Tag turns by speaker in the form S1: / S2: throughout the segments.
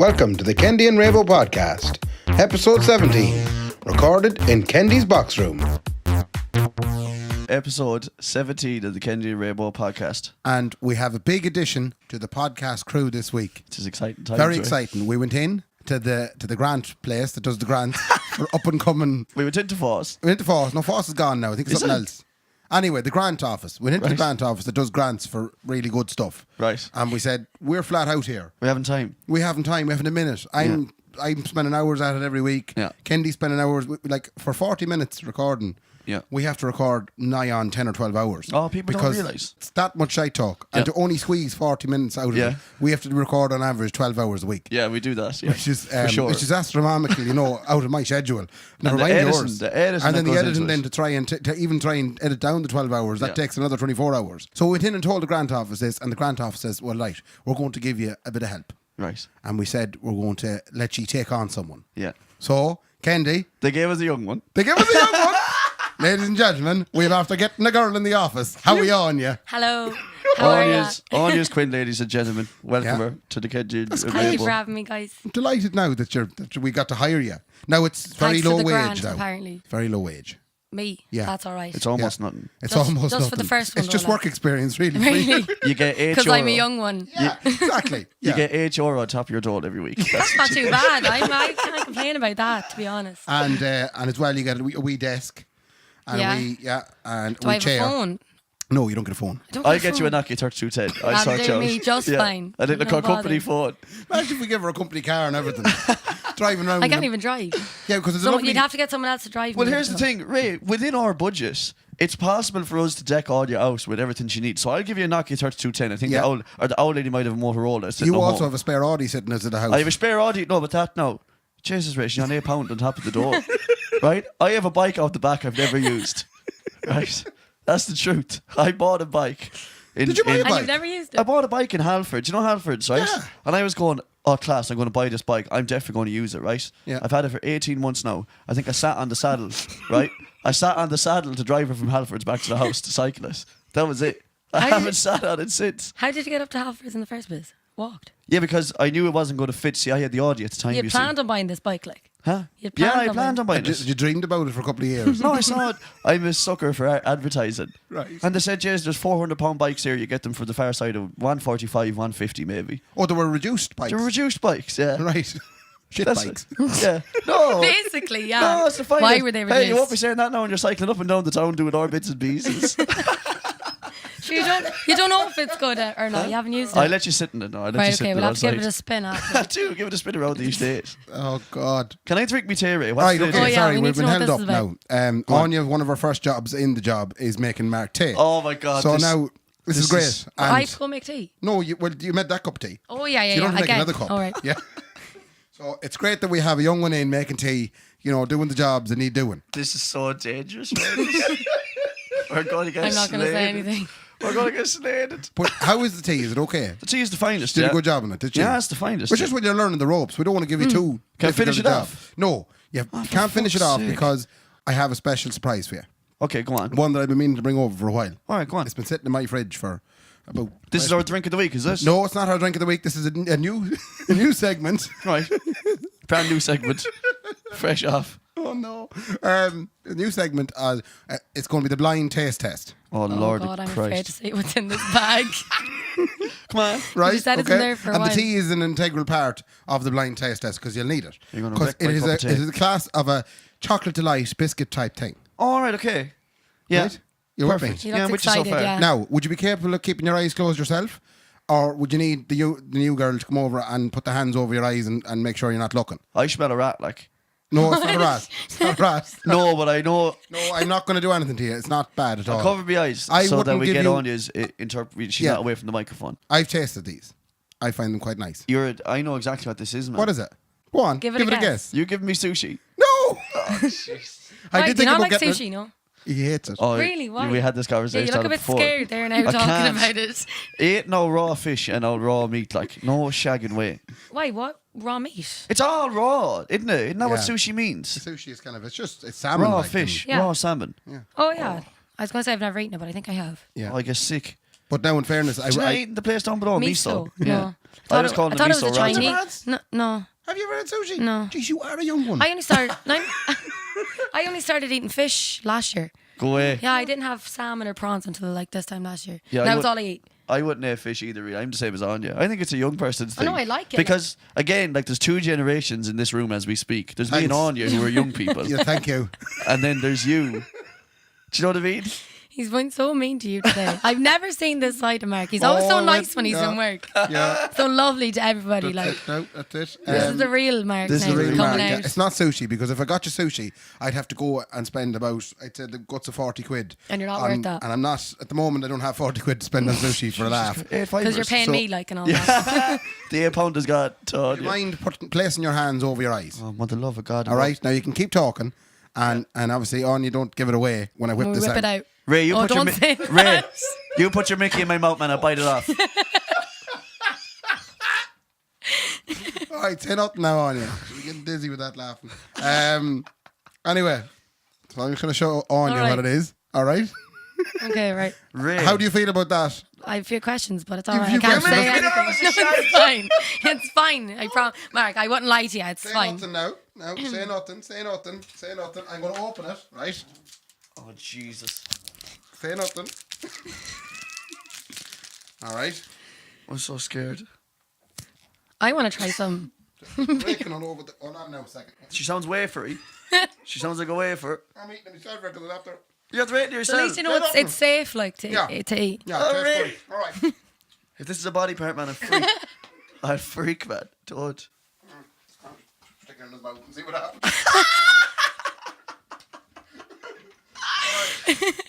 S1: Welcome to the Kendi and Raybo podcast, episode 17, recorded in Kendi's box room.
S2: Episode 17 of the Kendi and Raybo podcast.
S1: And we have a big addition to the podcast crew this week.
S2: It is exciting times.
S1: Very exciting. We went in to the grant place that does the grants for up and coming.
S2: We went into Foss.
S1: We went to Foss. No, Foss is gone now. I think it's something else. Anyway, the grant office. We went into the grant office that does grants for really good stuff.
S2: Right.
S1: And we said, we're flat out here.
S2: We haven't time.
S1: We haven't a minute. I'm spending hours at it every week.
S2: Yeah.
S1: Kendi's spending hours, like for 40 minutes recording.
S2: Yeah.
S1: We have to record nigh on 10 or 12 hours.
S2: Oh, people don't realise.
S1: It's that much shite talk. And to only squeeze 40 minutes out of it, we have to record on average 12 hours a week.
S2: Yeah, we do that. Yeah.
S1: Which is
S2: for sure.
S1: Which is astronomical, out of my schedule. Never
S2: And
S1: mind
S2: the
S1: yours.
S2: editing
S1: And then the
S2: goes
S1: editing
S2: into
S1: then
S2: it.
S1: to try and to even try and edit down the 12 hours, that takes another 24 hours. So we went in and told the grant office this, and the grant office says, well, right, we're going to give you a bit of help.
S2: Right.
S1: And we said, we're going to let you take on someone.
S2: Yeah.
S1: So, Kendi,
S2: They gave us a young one.
S1: they give us a young one. Ladies and gentlemen, we're after getting a girl in the office. How are we on you?
S3: Hello. How are you?
S2: Anya's Quinn, ladies and gentlemen. Welcome her to the Kendi and
S3: Thank you for
S2: Raybo.
S3: having me, guys.
S1: I'm delighted now that we got to hire you. Now it's very
S3: Thanks
S1: low
S3: for the
S1: wage
S3: grant,
S1: now.
S3: apparently.
S1: Very low wage.
S3: Me?
S1: Yeah.
S3: That's all right.
S2: It's almost nothing.
S1: It's
S3: Just-
S1: almost
S3: just for
S1: nothing.
S3: the first one,
S1: It's just
S3: though,
S1: work experience, really.
S3: Really?
S2: You get 8
S3: Because
S2: euro.
S3: I'm a young one.
S1: Yeah, exactly.
S2: You
S1: Yeah.
S2: get 8 euro on top of your dole every week.
S3: That's not too bad. I can't complain about that, to be honest.
S1: And as well, you get a wee desk. And and
S3: Do
S1: a
S3: I
S1: wee
S3: have
S1: chair.
S3: a phone?
S1: No, you don't get a phone.
S3: I don't
S2: I'll
S3: have
S2: get you a
S3: phone.
S2: Nokia 3210. I'll
S3: That'll
S2: sort
S3: do
S2: you out.
S3: me just fine.
S2: I didn't
S3: No
S2: a company
S3: bother.
S2: phone.
S1: Imagine if we give her a company car and everything. Driving around.
S3: I can't even drive.
S1: Yeah, because it's
S3: So
S1: lovely.
S3: you'd have to get someone else to drive
S2: Well,
S3: me.
S2: here's the thing, Ray. Within our budget, it's possible for us to deck all your house with everything she needs. So I'll give you a Nokia 3210. I think the old lady might have a Motorola. sitting
S1: You
S2: at
S1: also
S2: home.
S1: have a spare Audi sitting at the house.
S2: I have a spare Audi. No, but that no. Jesus, Ray, she's on £8 on top of the door. Right? I have a bike out the back I've never used. Right? That's the truth. I bought a bike.
S1: Did you buy a
S3: And
S1: bike?
S3: you've never used
S2: I
S3: it?
S2: bought a bike in Halford. Do you know Halfords, right?
S1: Yeah.
S2: And I was going, oh, class, I'm going to buy this bike. I'm definitely going to use it, right?
S1: Yeah.
S2: I've had it for 18 months now. I think I sat on the saddle, right? I sat on the saddle to drive her from Halfords back to the house to cycle it. That was it. I
S3: How did
S2: haven't
S3: it-
S2: sat on it since.
S3: How did you get up to Halfords in the first place? Walked.
S2: Yeah, because I knew it wasn't going to fit. See, I had the Audi at the time,
S3: You
S2: you
S3: had
S2: see.
S3: planned on buying this bike, like?
S2: Huh?
S3: You'd
S2: Yeah,
S3: planned
S2: I
S3: on
S2: planned on buying it.
S1: You dreamed about it for a couple of years.
S2: No, I saw it. I'm a sucker for advertising.
S1: Right.
S2: And they said, yes, there's £400 bikes here. You get them for the far side of 145, 150 maybe.
S1: Oh, they were reduced bikes.
S2: They're reduced bikes, yeah.
S1: Right. Shit
S2: That's
S1: bikes.
S2: Yeah. No.
S3: Basically, yeah.
S2: No, it's the finest.
S3: Why were they reduced?
S2: Hey, you won't be saying that now when you're cycling up and down the town doing our bits and pieces.
S3: Sure, you don't know if it's good or not. You haven't used it.
S2: I'll let you sit in it now. I'll let you
S3: Right,
S2: sit
S3: okay,
S2: in
S3: we'll
S2: it
S3: have to give it
S2: outside.
S3: a spin after.
S2: Do give it a spin around these days.
S1: Oh, God.
S2: Can I drink me tea, Ray?
S1: Right, okay,
S3: Oh, yeah,
S1: sorry,
S3: we
S1: we've
S3: need to
S1: been
S3: know what
S1: held
S3: this
S1: up
S3: is
S1: now. Anya, one of our first jobs in the job is making Mark tea.
S2: Oh my God.
S1: So now, this is great.
S3: I
S1: And
S3: have to go make tea.
S1: no, you made that cup of tea.
S3: Oh, yeah,
S1: So you don't have to make
S3: again.
S1: another cup.
S3: All right.
S1: Yeah. So it's great that we have a young one in making tea, doing the jobs that need doing.
S2: This is so dangerous, man. We're going to get
S3: I'm not going to say
S2: slated.
S3: anything.
S2: We're going to get slated.
S1: But how is the tea? Is it okay?
S2: The tea is the finest,
S1: Did
S2: yeah.
S1: a good job on it, did you?
S2: Yeah, it's the finest.
S1: It's just when you're learning the ropes. We don't want to give you too.
S2: Can I
S1: difficult
S2: finish
S1: a
S2: it
S1: job.
S2: off?
S1: No, you
S2: for
S1: can't finish it
S2: fuck's
S1: off
S2: sake.
S1: because I have a special surprise for you.
S2: Okay, go on.
S1: One that I've been meaning to bring over for a while.
S2: All right, go on.
S1: It's been sitting in my fridge for about.
S2: This is our drink of the week, is this?
S1: No, it's not our drink of the week. This is a new a new segment.
S2: Right. Brand new segment. Fresh off.
S1: Oh no! A new segment. It's going to be the blind taste test.
S2: Oh, Lord
S3: God, I'm
S2: of
S3: afraid to
S2: Christ.
S3: see what's in this bag.
S2: Come on.
S1: Right?
S3: You said it's in there for a
S1: and
S3: while.
S1: the tea is an integral part of the blind taste test because you'll need it.
S2: You're gonna
S1: Because
S2: wreck my cup of tea.
S1: it is a class of a chocolate delight biscuit type thing.
S2: All right, okay. Yeah.
S1: Right? You're with me?
S2: Perfect.
S3: He
S2: Yeah,
S3: looks
S2: I'm with you so
S3: excited,
S2: far.
S3: yeah.
S1: Now, would you be capable of keeping your eyes closed yourself? Or would you need the new girl to come over and put the hands over your eyes and make sure you're not looking?
S2: I smell a rat, like.
S1: No, it's not a rat. It's not a rat.
S2: No, but I know.
S1: No, I'm not going to do anything to you. It's not bad at all.
S2: I'll cover my eyes
S1: I
S2: so that
S1: wouldn't
S2: we
S1: give
S2: get
S1: you-
S2: on is she's
S1: Yeah.
S2: not away from the microphone.
S1: I've tasted these. I find them quite nice.
S2: I know exactly what this is, man.
S1: What is it? Go on.
S3: Give it a guess.
S2: You giving me sushi?
S1: No!
S2: Oh, jeez.
S1: I
S3: Why,
S1: did
S3: do
S1: think
S3: you not
S1: about
S3: like
S1: getting
S3: sushi,
S1: it.
S3: no?
S1: He hates it.
S2: Oh,
S3: Really? Why?
S2: We had this
S3: Yeah,
S2: conversation
S3: you look a bit
S2: before.
S3: scared there now
S2: I
S3: talking
S2: can't.
S3: about it.
S2: Eat no raw fish and no raw meat, like no shagging way.
S3: Why? What? Raw meat?
S2: It's all raw, isn't it? Isn't that what
S1: Yeah.
S2: sushi means?
S1: Sushi is it's salmon.
S2: Raw
S1: like,
S2: fish,
S3: Yeah.
S2: raw salmon.
S3: Oh, yeah. I was going to say I've never eaten it, but I think I have.
S1: Yeah.
S2: Oh, I get sick.
S1: But now, in fairness,
S2: Did I eat the place down below?
S3: Miso.
S2: Yeah.
S3: No.
S2: I was calling
S3: I
S2: it
S3: thought it was
S2: miso
S3: a
S2: ramen.
S3: Chinese. No.
S1: have you ever had sushi?
S3: No.
S1: Jeez, you are a young one.
S3: I only started. I only started eating fish last year.
S2: Go away.
S3: Yeah, I didn't have salmon or prawns until like this time last year.
S2: Yeah,
S3: That was all I ate.
S2: I wouldn't have fish either. Really. I'm the same as Anya. I think it's a young person's thing.
S3: no, I like it,
S2: because again, like there's 2 generations in this room as we speak. There's me and
S1: Thanks.
S2: Anya who are young people,
S1: Yeah, thank you.
S2: and then there's you. Do you know what I mean?
S3: He's been so mean to you today. I've never seen this side of Mark. He's always so nice when he's in work.
S1: Yeah.
S3: So lovely to everybody.
S1: That's
S3: Like
S1: it. No, that's it.
S3: this is the real Mark.
S2: this is
S3: now
S2: the real
S3: coming
S1: Mark. Yeah,
S3: out.
S1: it's not sushi, because if I got you sushi, I'd have to go and spend about, I'd say, the guts of 40 quid.
S3: And you're not worth that.
S1: And I'm not, at the moment, I don't have 40 quid to spend on sushi for a laugh.
S3: Because you're paying
S1: So-
S3: me like and all that.
S2: The £8 has got
S1: Do you mind placing your hands over your eyes?
S2: Oh, what the love of God!
S1: All right, now you can keep talking, and obviously, on you don't give it away when I whip
S3: We'll
S1: this
S3: whip it out.
S2: Ray, you
S3: Oh,
S2: put your
S3: don't say that.
S2: Ray, you put your Mickey in my mouth, man. I'll bite it off.
S1: All right, say nothing now, on you. We're getting dizzy with that laughing. Anyway, so I'm just going to show on you
S3: All right.
S1: what it is. All right.
S3: Okay, right.
S2: Ray,
S1: How do you feel about that?
S3: I have a few questions, but it's all
S1: You-
S3: right.
S1: you
S3: I can't
S1: questions?
S3: say anything. No, it's fine. It's fine. I promise. Mark, I wouldn't lie to you. It's
S1: Say
S3: fine.
S1: nothing now. No, say nothing. Say nothing. Say nothing. I'm going to open it. Right.
S2: Oh Jesus!
S1: Say nothing. All right.
S2: I'm so scared.
S3: I want to try some.
S1: Breaking all over the. Oh, not now. A second.
S2: She sounds wafery. She sounds like a wafer.
S1: I'm eating it myself because after.
S2: You have to wait to
S3: At
S2: yourself.
S3: least you know it's safe, like to
S1: Yeah.
S3: to eat.
S1: Yeah.
S2: Oh,
S1: taste
S2: really?
S1: fine. All right.
S2: If this is a body part, man, I'd freak. I'd freak, man. Don't.
S1: Stick it in his mouth and see what happens.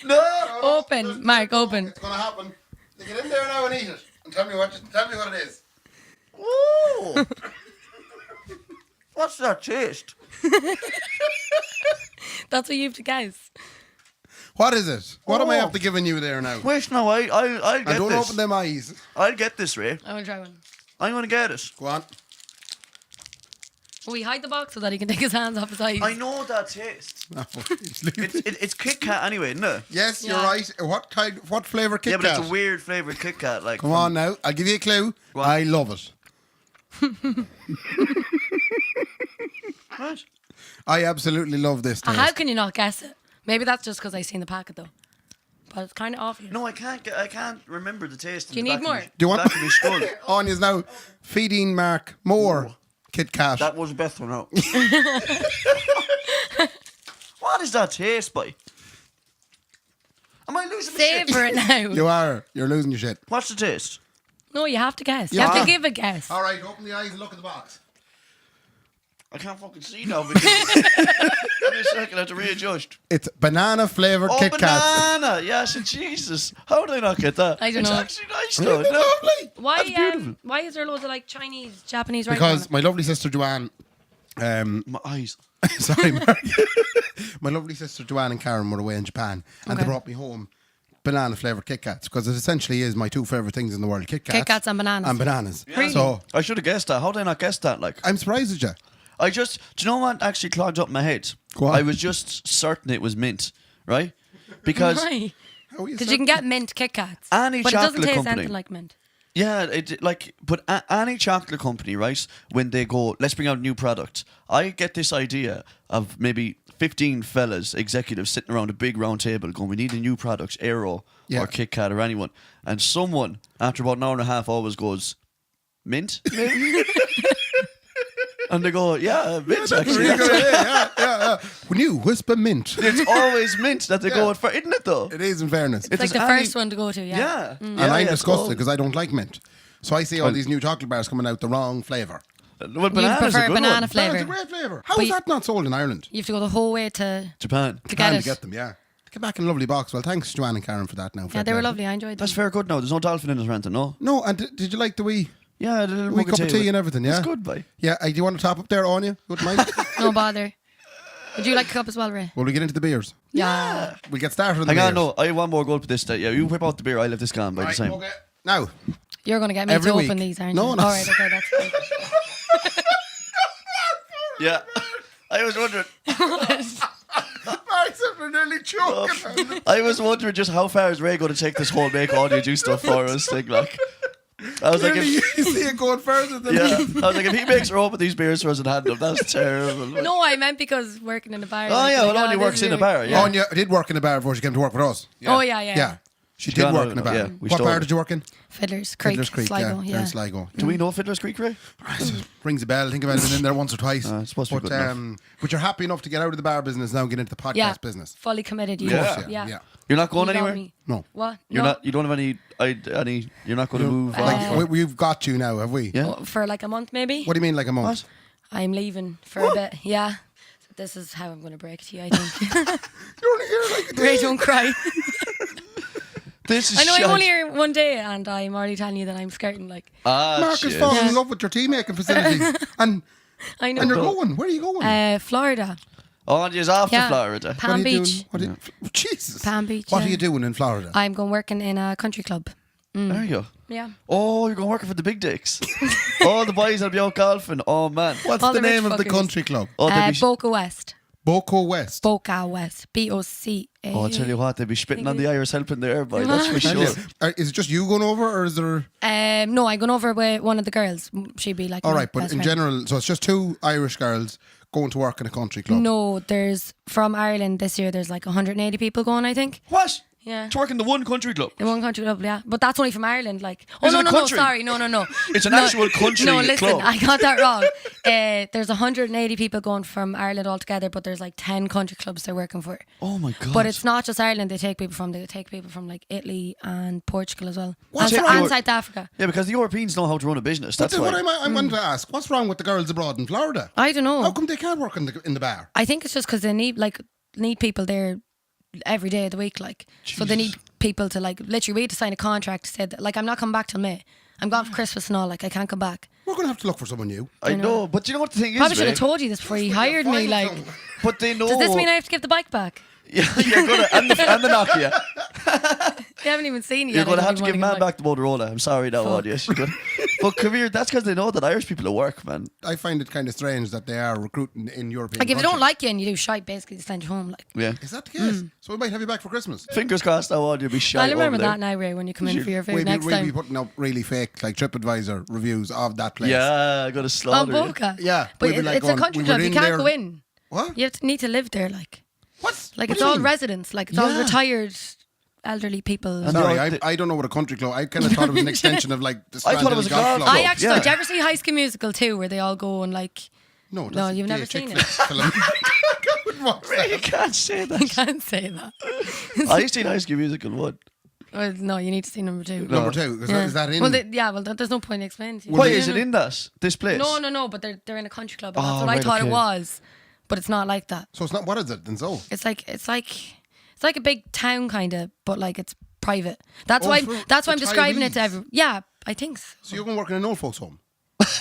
S2: No.
S3: Open, Mark. Open.
S1: It's gonna happen. You get in there now and eat it, and tell me what it is.
S2: Ooh. What's that taste?
S3: That's what you have to guess.
S1: What is it? What am I
S2: Oh.
S1: after giving you there now?
S2: Wait, no, I'll get
S1: And don't
S2: this.
S1: open them eyes.
S2: I'll get this, Ray.
S3: I want to try one.
S2: I'm gonna get it.
S1: Go on.
S3: Will we hide the box so that he can take his hands off his eyes?
S2: I know that taste.
S1: No, just leave it.
S2: It's Kit Kat anyway, isn't it?
S1: Yes, you're
S3: Yeah.
S1: right. What kind? What flavour Kit
S2: Yeah, but
S1: Kat?
S2: it's a weird flavoured Kit Kat. Like,
S1: Come on now. I'll give you a clue.
S2: Go on.
S1: I love it.
S2: What?
S1: I absolutely love this taste.
S3: How can you not guess it? Maybe that's just because I seen the packet though. But it's kind of obvious.
S2: No, I can't remember the taste.
S3: Do you need more?
S1: Do you want-
S2: Back of my skull.
S1: Anya's now feeding Mark more Kit Kat.
S2: That was better now. What is that taste, boy? Am I losing my shit?
S3: Savor it now.
S1: You are. You're losing your shit.
S2: What's the taste?
S3: No, you have to guess. You
S1: Yeah.
S3: have to give a guess.
S1: All right, open the eyes and look at the box.
S2: I can't fucking see now because give me a second, I have to readjust.
S1: It's banana flavoured
S2: Oh,
S1: Kit Kat.
S2: banana! Yes, Jesus. How did I not get that?
S3: I don't
S2: it's
S3: know.
S2: actually nice
S1: Isn't
S2: though.
S1: it
S2: No.
S1: lovely?
S3: Why? Why is there loads of like Chinese, Japanese writing
S1: Because
S3: on it?
S1: my lovely sister Joanne,
S2: My eyes.
S1: sorry, Mark. My lovely sister Joanne and Karen were away in Japan, and they
S3: Okay.
S1: brought me home banana flavoured Kit Kats because it essentially is my 2 favourite things in the world: Kit Kats,
S3: Kit Kats and bananas.
S1: And bananas.
S3: Really?
S1: So
S2: I should have guessed that. How did I not guess that? Like,
S1: I'm surprised at you.
S2: I just, do you know what actually clogged up my head?
S1: Go on.
S2: I was just certain it was mint, right? Because,
S3: Why?
S1: How are you
S3: Because you can
S1: certain?
S3: get mint Kit Kats.
S2: Any
S3: but it doesn't
S2: chocolate
S3: taste
S2: company.
S3: anything like mint.
S2: yeah, it like, but any chocolate company, right? When they go, let's bring out a new product. I get this idea of maybe 15 fellas, executives sitting around a big round table going, we need a new product, Aero
S1: Yeah.
S2: or Kit Kat or anyone. And someone, after about an hour and a half, always goes, mint? And they go, yeah, mint actually.
S1: Really good, yeah. When you whisper mint,
S2: It's always mint that they go
S1: Yeah.
S2: in for, isn't it though?
S1: it is in fairness.
S3: It's like the first one to go to, yeah.
S2: Yeah.
S1: And I'm
S2: it's
S1: disgusted
S2: all-
S1: because I don't like mint. So I see all these new chocolate bars coming out the wrong flavour.
S2: Well, banana's
S3: prefer
S2: a good
S3: banana
S2: one.
S3: flavour.
S1: That's a great flavour. How
S3: But
S1: is
S3: you-
S1: that not sold in Ireland?
S3: You have to go the whole way to
S2: Japan.
S3: get
S1: Time
S3: it.
S1: to get them, yeah. Get back in a lovely box. Well, thanks, Joanne and Karen, for that now.
S3: Yeah,
S1: Fair
S3: they were
S1: play.
S3: lovely. I enjoyed them.
S2: That's very good now. There's no dolphin in it or anything, no?
S1: No, and did you like the wee
S2: Yeah, the little
S1: wee
S2: mug
S1: cup of tea
S2: with-
S1: and everything, yeah?
S2: It's good, boy.
S1: Yeah, do you want to top up there, Anya? Good mind?
S3: No bother. Would you like a cup as well, Ray?
S1: Will we get into the beers?
S3: Yeah.
S1: We'll get started on the
S2: Hang on,
S1: beers.
S2: no. I have one more gulp of this. Yeah, you whip out the beer. I'll let this go on by the
S1: Right,
S2: time.
S1: okay. Now,
S3: You're going to get me
S1: Every
S3: to
S1: week.
S3: open these, aren't
S1: No,
S3: you?
S1: no.
S3: All right, okay, that's good.
S2: Yeah. I was wondering.
S1: Mark, biceps are nearly choking.
S2: I was wondering just how far is Ray going to take this whole make audio do stuff for us thing, like. I was like,
S1: Clearly, you see it going further than
S2: yeah.
S1: me.
S2: I was like, if he makes her open these beers for us and hand them, that's terrible.
S3: No, I meant because working in a bar.
S2: Oh yeah, well,
S3: like,
S2: only
S3: this
S2: works
S3: is
S2: in a
S3: your-
S2: bar. Yeah.
S1: Oh, and you did work in a bar before she came to work with us.
S3: Oh yeah.
S1: Yeah. She
S2: She
S1: did
S2: got
S1: work
S2: out,
S1: in a bar.
S2: yeah, we
S1: What
S2: stole
S1: bar
S2: it.
S1: did you work in?
S3: Fiddler's Creek,
S1: Fiddler's Creek,
S3: Sligo,
S1: yeah.
S3: yeah.
S1: In Sligo.
S2: Do we know Fiddler's Creek, Ray?
S1: Rings a bell. I think I've been in there once or twice.
S2: It's supposed to be
S1: but,
S2: good enough.
S1: but you're happy enough to get out of the bar business now and get into the podcast
S3: Yeah,
S1: business.
S3: fully committed. You
S2: Yeah.
S3: know. Yeah.
S2: You're not going
S3: You got
S2: anywhere.
S3: me.
S1: No.
S3: What?
S2: You're
S3: No.
S2: not. You don't have any. You're not going to move.
S1: Like, we've got you now, have we?
S2: Yeah.
S3: For like a month, maybe.
S1: What do you mean, like a month?
S3: I'm leaving for a bit. Yeah. So this is how I'm going to break it to you. I think.
S1: You're only here like a day.
S3: Ray, don't cry.
S2: This is.
S3: I know I'm
S2: shite.
S3: only here one day, and I'm already telling you that I'm skirting. Like,
S1: Mark is falling
S3: Yeah.
S1: in love with your tea making facilities. and
S3: I know.
S1: and you're going. Where are you going?
S3: Florida,
S2: Oh, you're off to
S3: Yeah.
S2: Florida.
S1: what are
S3: Palm
S1: you
S3: Beach.
S1: doing? What are you, Jesus.
S3: Palm Beach.
S1: What
S3: yeah.
S1: are you doing in Florida?
S3: I'm going working in a country club.
S2: There you go.
S3: Yeah.
S2: Oh, you're going working for the big dicks. All the boys will be out golfing. Oh man.
S1: What's
S3: all
S1: the
S3: the rich
S1: name of the
S3: fuckers.
S1: country club?
S2: Oh, they'll be
S3: Boca West.
S1: Boca West.
S3: Boca West. BOCA.
S2: Oh, I'll tell you what, they'd be spitting on the Irish helping there, boy. That's for
S1: Tell
S2: sure.
S1: you. Is it just you going over, or is there?
S3: No, I'm going over with one of the girls. She'd be like.
S1: All
S3: my
S1: right, but
S3: best
S1: in
S3: friend.
S1: general, so it's just two Irish girls going to work in a country club.
S3: No, there's from Ireland this year. There's like 180 people going. I think.
S2: What?
S3: Yeah.
S2: To work in the one country club.
S3: In one country club, yeah, but that's only from Ireland. Like, oh
S2: Is it
S3: no,
S2: a
S3: no,
S2: country?
S3: no, sorry, no.
S2: It's an
S3: No,
S2: actual country
S3: No, listen,
S2: club.
S3: I got that wrong. There's 180 people going from Ireland altogether, but there's like 10 country clubs they're working for.
S2: Oh my god.
S3: But it's not just Ireland. They take people from like Italy and Portugal as well,
S1: What's
S3: and,
S1: wrong
S3: and
S1: with-
S3: South Africa.
S2: Yeah, because the Europeans know how to run a business. That's
S1: That's what
S2: why.
S1: I wanted to ask. What's wrong with the girls abroad in Florida?
S3: I don't know.
S1: How come they can't work in the bar?
S3: I think it's just because they need people there every day of the week, like. So they need people to like literally. We had to sign a contract to say that like I'm not coming back till May. I'm gone for Christmas and all. Like I can't come back.
S1: We're going to have to look for someone new.
S2: I know, but you know what the thing
S3: Probably
S2: is,
S3: should
S2: Ray?
S3: have told you this before you hired me.
S1: Find
S3: Like,
S1: someone.
S2: But they know.
S3: does this mean I have to give the bike back?
S2: Yeah, you're gonna and the Nokia.
S3: They haven't even seen it
S2: You're
S3: yet.
S2: gonna
S3: I
S2: have
S3: don't
S2: to give
S3: even
S2: man
S3: wanna
S2: back the Motorola. I'm sorry, that one. Yes, you're good. But come here. That's because they know that Irish people at work, man.
S1: I find it kind of strange that they are recruiting in European
S3: Like if they don't
S1: countries.
S3: like you and you do shite, basically they send you home. Like,
S2: Yeah.
S1: Is that the case? So we might have you back for Christmas.
S2: Fingers crossed, that one you'll be shy.
S3: I'll remember
S2: over there.
S3: that now, Ray, when you come in for your food
S1: We'll be,
S3: next
S1: we'll be
S3: time.
S1: putting up really fake, like TripAdvisor reviews of that place.
S2: Yeah, I got to
S3: Oh,
S2: slaughter. you.
S3: Boca.
S1: Yeah,
S3: but
S1: we'd be like
S3: it's
S1: going,
S3: a country
S1: we were
S3: club. You
S1: in
S3: can't
S1: there-
S3: go in.
S1: What?
S3: You have to need to live there. Like,
S1: What?
S3: like
S1: What
S3: it's
S1: do you
S3: all
S1: mean?
S3: residents. Like it's all
S2: Yeah.
S3: retired, elderly people.
S2: And
S1: Sorry,
S2: they're all-
S1: I don't know what a country club. I kind of thought it was an extension of like the
S2: I thought it was a golf club.
S3: I actually
S2: yeah.
S3: don't. Do you ever see High School Musical too, where they all go and like?
S1: No,
S3: No, you've never
S1: chick
S3: seen
S1: flick
S3: it.
S1: film. I would watch that.
S2: You can't say
S3: I
S2: that.
S3: can't say that.
S2: I seen High School Musical 1.
S3: Well, no, you need to see number 2.
S1: Number 2, is that in?
S3: Well, there's no point in explaining to you.
S2: Why
S3: Yeah,
S2: is it
S3: no.
S2: in this place?
S3: No, but they're in a country club. And
S2: Oh,
S3: that's what I
S2: right,
S3: thought
S2: okay.
S3: it was, but it's not like that.
S1: So it's not. What is it then? So
S3: It's like a big town kind of, but like it's private. That's
S1: Oh,
S3: why
S1: for
S3: I'm describing it to
S1: retirees.
S3: everyone. Yeah, I think so.
S1: you're going to work in an old folks home.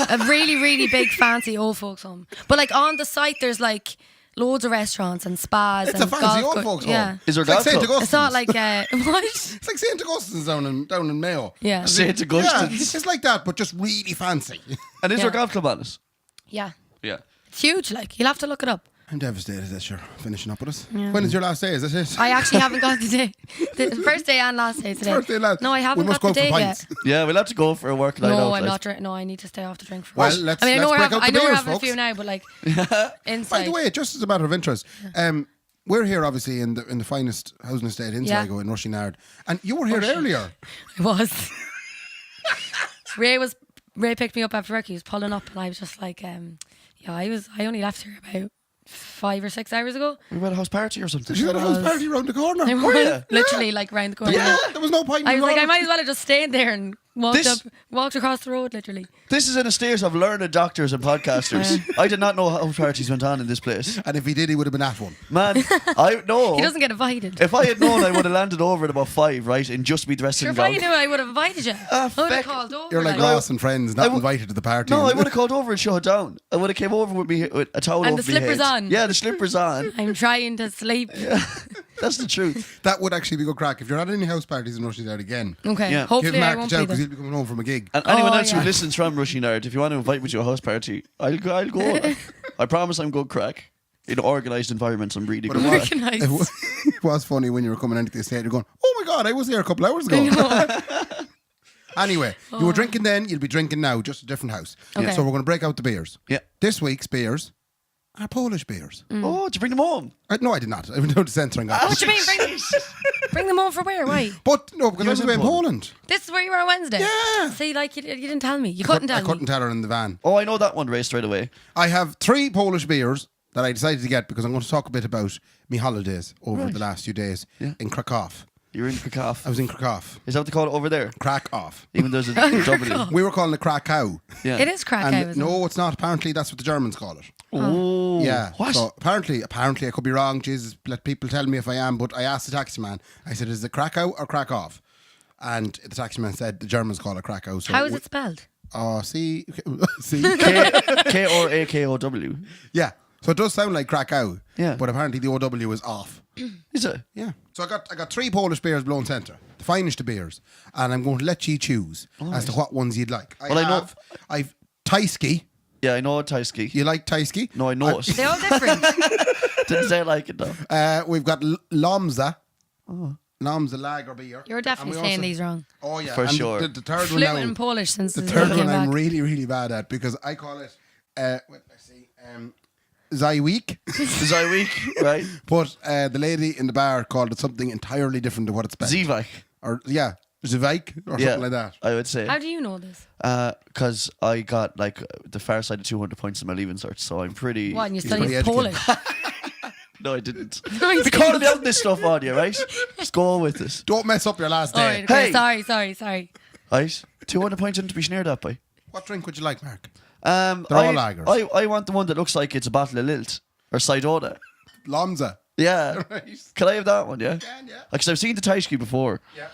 S3: A really, really big fancy old folks home. But like on the site, there's like loads of restaurants and spas.
S1: It's
S3: and
S1: a fancy
S3: golf
S1: old
S3: cour-
S1: folks
S3: Yeah.
S1: home.
S2: Is there
S1: It's like
S2: golf
S1: St.
S2: club?
S1: Augustine's.
S3: It's not like what?
S1: It's like St. Augustine's down in Mayo.
S3: Yeah.
S2: St.
S1: Yeah,
S2: Augustine's.
S1: it's like that, but just really fancy.
S2: And is
S3: Yeah.
S2: there a golf club on it?
S3: Yeah.
S2: Yeah.
S3: It's huge. Like you'll have to look it up.
S1: I'm devastated that you're finishing up with us. When is your last day? Is this it?
S3: I actually haven't got the day. The first day and last day today.
S1: First day, last.
S3: No, I haven't
S1: We must
S3: got the
S1: go for
S3: date
S1: pints.
S3: yet.
S2: Yeah, we'll have to go for a work night out.
S3: No, I'm
S2: like.
S3: not drinking. No, I need to stay off the drink for
S1: Well,
S3: it.
S1: let's-
S3: I mean, I know
S1: let's
S3: we're
S1: break out the
S3: I know we're
S1: beers,
S3: having a few
S1: folks.
S3: now, but like inside.
S1: By the way, just as a matter of interest, we're here obviously in the finest housing estate in
S3: Yeah.
S1: Sligo in Rushinard, and you were here earlier.
S3: I was. Ray picked me up after work. He was pulling up, and I was just like, I only left here about 5 or 6 hours ago.
S2: We were at a house party or something.
S1: You had a house party around the corner.
S3: I
S1: Yeah,
S3: was
S2: you?
S3: literally like round the corner.
S1: there was no point.
S3: I
S1: in
S3: was like, I
S1: running.
S3: might as well have just stayed there and walked across the road, literally.
S2: This is an estate of learned doctors and podcasters. I did not know house parties went on in this place.
S1: And if he did, he would have been at one.
S2: Man, I know.
S3: He doesn't get invited.
S2: If I had known, I would have landed over at about 5, right, and just be dressed
S3: Sure,
S2: in
S3: if I
S2: golf.
S3: knew, I would have invited you. I would
S2: feck.
S3: have called over.
S1: You're like
S3: like-
S1: Ross and friends, not
S2: I
S1: invited to the party.
S2: No, I would have called over and shut it down. I would have came over with me with a towel
S3: And
S2: over
S3: the
S2: me
S3: slippers
S2: head.
S3: on.
S2: Yeah, the slippers on.
S3: I'm trying to sleep.
S2: That's the truth.
S1: That would actually be good crack. If you're at any house parties in Rushinard again,
S3: Okay,
S2: Yeah.
S1: give
S3: hopefully I
S1: Mark a
S3: won't
S1: shout
S3: be
S1: because
S3: there.
S1: he'll be coming home from a gig.
S2: And anyone
S3: Oh,
S2: else
S3: yeah.
S2: who listens from Rushinard, if you want to invite me to a house party, I'll go. Like, I promise I'm good crack. in organised environments. I'm really
S1: But
S2: good.
S1: it was,
S3: Organised.
S1: it was funny when you were coming into the estate. You're going, oh my God, I was here a couple hours ago. Anyway, you were drinking then, you'll be drinking now, just a different house.
S3: Okay.
S1: So we're going to break out the beers.
S2: Yeah.
S1: This week's beers are Polish beers.
S2: Oh, did you bring them home?
S1: No, I did not. I went down to Centre and got
S3: What do you mean? Bring them home for where? Why?
S1: But no, because I was
S2: in
S1: away in Poland.
S3: This is where you were on Wednesday.
S1: Yeah.
S3: See, like you didn't tell me. You couldn't tell
S1: I couldn't
S3: me.
S1: tell her in the van.
S2: Oh, I know that one, Ray, straight away.
S1: I have 3 Polish beers that I decided to get because I'm going to talk a bit about me holidays over the last few days in Krakow.
S2: You're in Krakow.
S1: I was in Krakow.
S2: Is that what they call it over there?
S1: Krakow.
S2: Even there's a W.
S1: We were calling it Krakow.
S2: Yeah.
S3: It is Krakow.
S1: And
S3: isn't it?
S1: no, it's not. Apparently, that's what the Germans call it.
S2: Oh.
S1: Yeah.
S2: What?
S1: So apparently, I could be wrong. Jesus, let people tell me if I am. But I asked the taxi man. I said, "Is it Krakow or Krakow?" And the taxi man said the Germans call it Krakow. So
S3: How is it spelled?
S1: Oh, see,
S2: K-R-A-K-O-W.
S1: yeah. So it does sound like Krakow.
S2: Yeah.
S1: But apparently the OW is off.
S2: Is it?
S1: Yeah. So I got 3 Polish beers blown centre, the finest of beers, and I'm going to let you choose as to what ones you'd like. I've Tysky.
S2: Yeah, I know Tysky.
S1: You like Tysky?
S2: No, I know it.
S3: They're all different.
S2: Didn't say I like it though.
S1: We've got Lomza. Lomza lager beer.
S3: You're
S1: And
S3: definitely
S1: we
S3: saying
S1: also-
S3: these wrong.
S1: Oh yeah,
S2: For
S1: and
S2: sure.
S1: The third one
S3: Fluent
S1: now.
S3: in Polish since
S1: The
S3: the
S1: third
S3: came
S1: one I'm
S3: back.
S1: really, really bad at because I call it. Let's see. Zyweek.
S2: Is I weak? Right.
S1: But the lady in the bar called it something entirely different to what it's spelled.
S2: Zivak.
S1: Or Zivik or
S2: Yeah.
S1: something like that.
S2: I would say.
S3: How do you know this?
S2: Because I got like the far side of 200 points in my leaving cert, so I'm pretty.
S3: What, and you
S1: He's
S3: study
S1: pretty
S3: Polish?
S2: No, I didn't.
S3: No, you
S2: Be
S3: didn't.
S2: calling out this stuff on you, right? Just go on with this.
S1: Don't mess up your last
S3: All
S1: day.
S3: right, okay.
S2: Hey!
S3: Sorry.
S2: Right? 200 points into be snared at by.
S1: What drink would you like, Mark?
S2: They're
S1: all lagers.
S2: I want the one that looks like it's a bottle of Lilt or Sidona.
S1: Lomza.
S2: Yeah.
S1: Right.
S2: Can I have that one? Yeah.
S1: Can, yeah.
S2: Because I've seen the Taishki before.
S1: Yeah.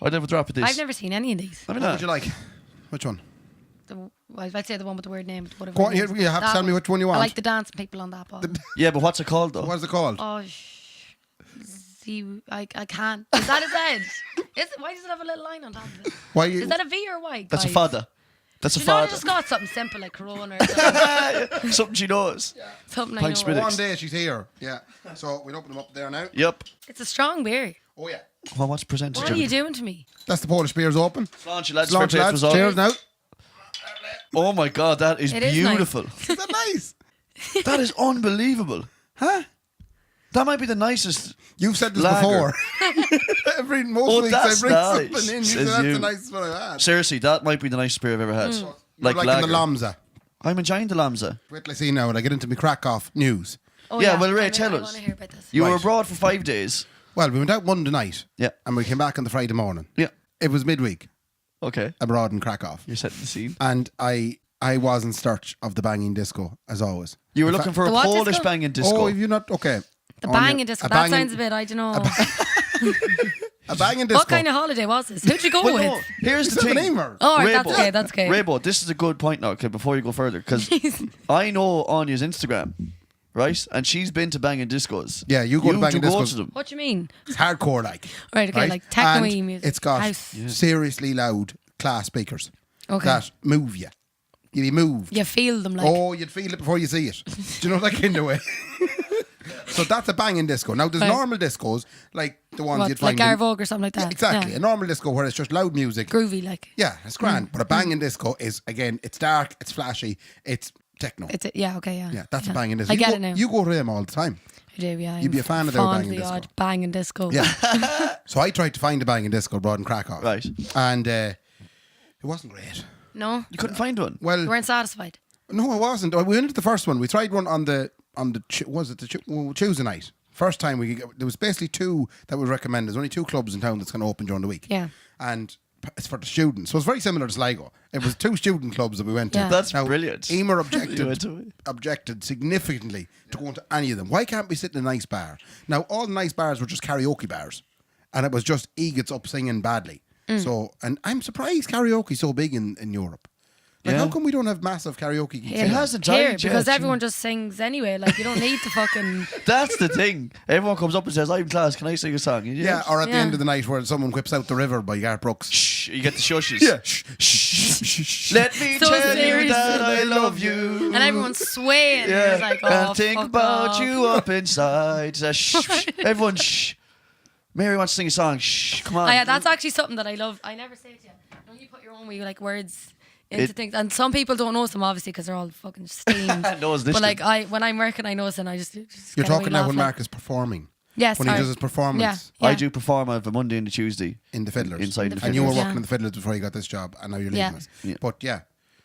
S2: I'd have a drop of this.
S3: I've never seen any of these.
S2: Let me
S1: What
S2: know.
S1: would you like? Which one?
S3: I'd say the one with the weird name. But whatever
S1: Go on,
S3: it is.
S1: you have to
S3: That
S1: tell me which one you want.
S3: I like the dancing people on that ball.
S2: Yeah, but what's it called though?
S1: What is it called?
S3: Oh, I can't. Is that his head? Why does it have a little line on top of it?
S1: Why?
S3: Is that a V or Y?
S2: That's a
S3: guys?
S2: fada. That's a
S3: You know, I
S2: fada.
S3: just got something simple like Corona or something.
S2: Something she knows.
S3: Something I
S2: Pints
S3: know.
S2: with it.
S1: One day she's here. Yeah. So we'll open them up there now.
S2: Yep.
S3: It's a strong beer.
S1: Oh yeah.
S2: Well, what's presented?
S3: What are you doing to me?
S1: That's the Polish beers open.
S2: Launch, lads.
S1: Launch,
S2: fair play
S1: lads.
S2: for us all.
S1: Cheers now.
S2: Oh my god, that is
S3: It is nice.
S2: beautiful.
S1: Is that nice?
S2: That is unbelievable.
S1: Huh?
S2: That might be the nicest.
S1: You've said this
S2: Lager.
S1: before. Most
S2: Oh,
S1: weeks I
S2: that's
S1: bring
S2: nice,
S1: something in. You
S2: says
S1: said that's
S2: you.
S1: the nicest one I've had.
S2: Seriously, that might be the nicest beer I've ever had.
S1: Like
S2: lager.
S1: the Lomza.
S2: I'm enjoying the Lamza.
S1: Wait till I see now when I get into my Krakow news.
S3: Oh,
S2: Yeah, well, Ray,
S3: I
S2: tell us.
S3: want to hear about this.
S2: You were
S1: Right.
S2: abroad for 5 days.
S1: Well, we went out Monday night.
S2: Yeah.
S1: And we came back on the Friday morning.
S2: Yeah.
S1: It was midweek
S2: Okay.
S1: abroad in Krakow.
S2: You're setting the scene.
S1: And I was in search of the banging disco, as always.
S2: You were
S1: In
S2: looking
S1: fact-
S2: for a
S3: The what
S2: Polish
S3: disco?
S2: banging disco.
S1: Oh, have you not? Okay.
S3: The
S1: On
S3: banging
S1: your-
S3: disco.
S1: a
S3: That
S1: banging-
S3: sounds a bit, I don't know.
S1: A banging disco.
S3: What kind of holiday was this? Who'd you go
S2: Well,
S3: with?
S2: no, here's
S1: Is
S2: the
S1: that the
S2: thing.
S1: name or?
S3: Oh, right, that's
S2: Raybo.
S3: okay, that's okay.
S2: Raybo, this is a good point now, okay, before you go further, because I know Anya's Instagram, right? And she's been to banging discos.
S1: Yeah, you go to banging
S2: do go
S1: discos.
S2: to them.
S3: What do you mean?
S1: It's hardcore like.
S3: Right, okay, like techno-y
S1: And
S3: music.
S1: It's got
S3: House.
S1: seriously loud class speakers
S3: Okay.
S1: that move you. You'd be moved.
S3: You feel them like.
S1: Oh, you'd feel it before you see it. Do you know that kind of way? So that's a banging disco. Now there's
S3: Right.
S1: normal discos like the ones
S3: what,
S1: you'd
S3: like
S1: find. in-
S3: Garvogue or something like that.
S1: Exactly,
S3: Yeah.
S1: a normal disco where it's just loud music.
S3: Groovy, like.
S1: Yeah, it's grand. But a banging disco is again, it's dark, it's flashy, it's techno.
S3: Yeah, okay, yeah.
S1: Yeah, that's a banging disco.
S3: I
S1: You
S3: get
S1: go-
S3: it now.
S1: You go to them all the time.
S3: I do, yeah.
S1: You'd be a fan of their
S3: fond
S1: banging
S3: the
S1: disco.
S3: odd banging disco.
S1: Yeah. So I tried to find a banging disco abroad in Krakow.
S2: Right.
S1: And it wasn't great.
S3: No?
S2: You couldn't find one.
S1: Well,
S3: You weren't satisfied?
S1: no, it wasn't. We went to the first one. We tried one on the Tuesday night. First time there was basically 2 that we recommend. There's only 2 clubs in town that's going to open during the week.
S3: Yeah.
S1: And it's for the students. So it's very similar to Sligo. It was 2 student clubs that we went to.
S3: Yeah.
S2: That's brilliant.
S1: Emer
S2: You went to it.
S1: objected significantly to going to any of them. Why can't we sit in a nice bar? Now, all the nice bars were just karaoke bars. And it was just egots up singing badly. So, and I'm surprised karaoke's so big in Europe. Like,
S2: Yeah.
S1: how come we don't have massive karaoke gigs?
S2: It hasn't
S3: Here,
S2: died
S3: because
S2: yet.
S3: everyone just sings anyway. Like, you don't need to fucking.
S2: That's the thing. Everyone comes up and says, I'm class, can I sing a song? And
S1: Yeah, or at the
S3: Yeah.
S1: end of the night where someone whips out The River by Garth Brooks.
S2: Shh, you get the shushes.
S1: Yeah, shh, shh,
S2: Let me
S3: So
S2: tell you
S3: serious.
S2: that I love you.
S3: And everyone's swaying.
S2: Yeah,
S3: It's like, oh,
S2: and think
S3: fuck
S2: about
S3: off.
S2: you up inside. Shh. Everyone, shh. Mary wants to sing a song. Shh, come on.
S3: Oh, yeah, that's actually something that I love. I never say it to you. When you put your own wee like words into
S2: It-
S3: things, and some people don't notice them obviously because they're all fucking steamed.
S2: No one's
S3: but
S2: listening.
S3: like when I'm working, I notice and I just
S1: You're
S3: get a
S1: talking
S3: wee
S1: now
S3: laugh,
S1: when
S3: like-
S1: Mark is performing.
S3: Yes,
S1: When he does his performance
S3: Yeah.
S2: I do perform on a Monday and a Tuesday
S1: in the Fiddlers.
S2: inside the
S1: And you were
S2: Fiddlers.
S1: working
S3: Yeah.
S1: in the Fiddlers before you got this job, and now you're leaving
S3: Yeah.
S1: us.
S2: Yeah.
S1: But yeah.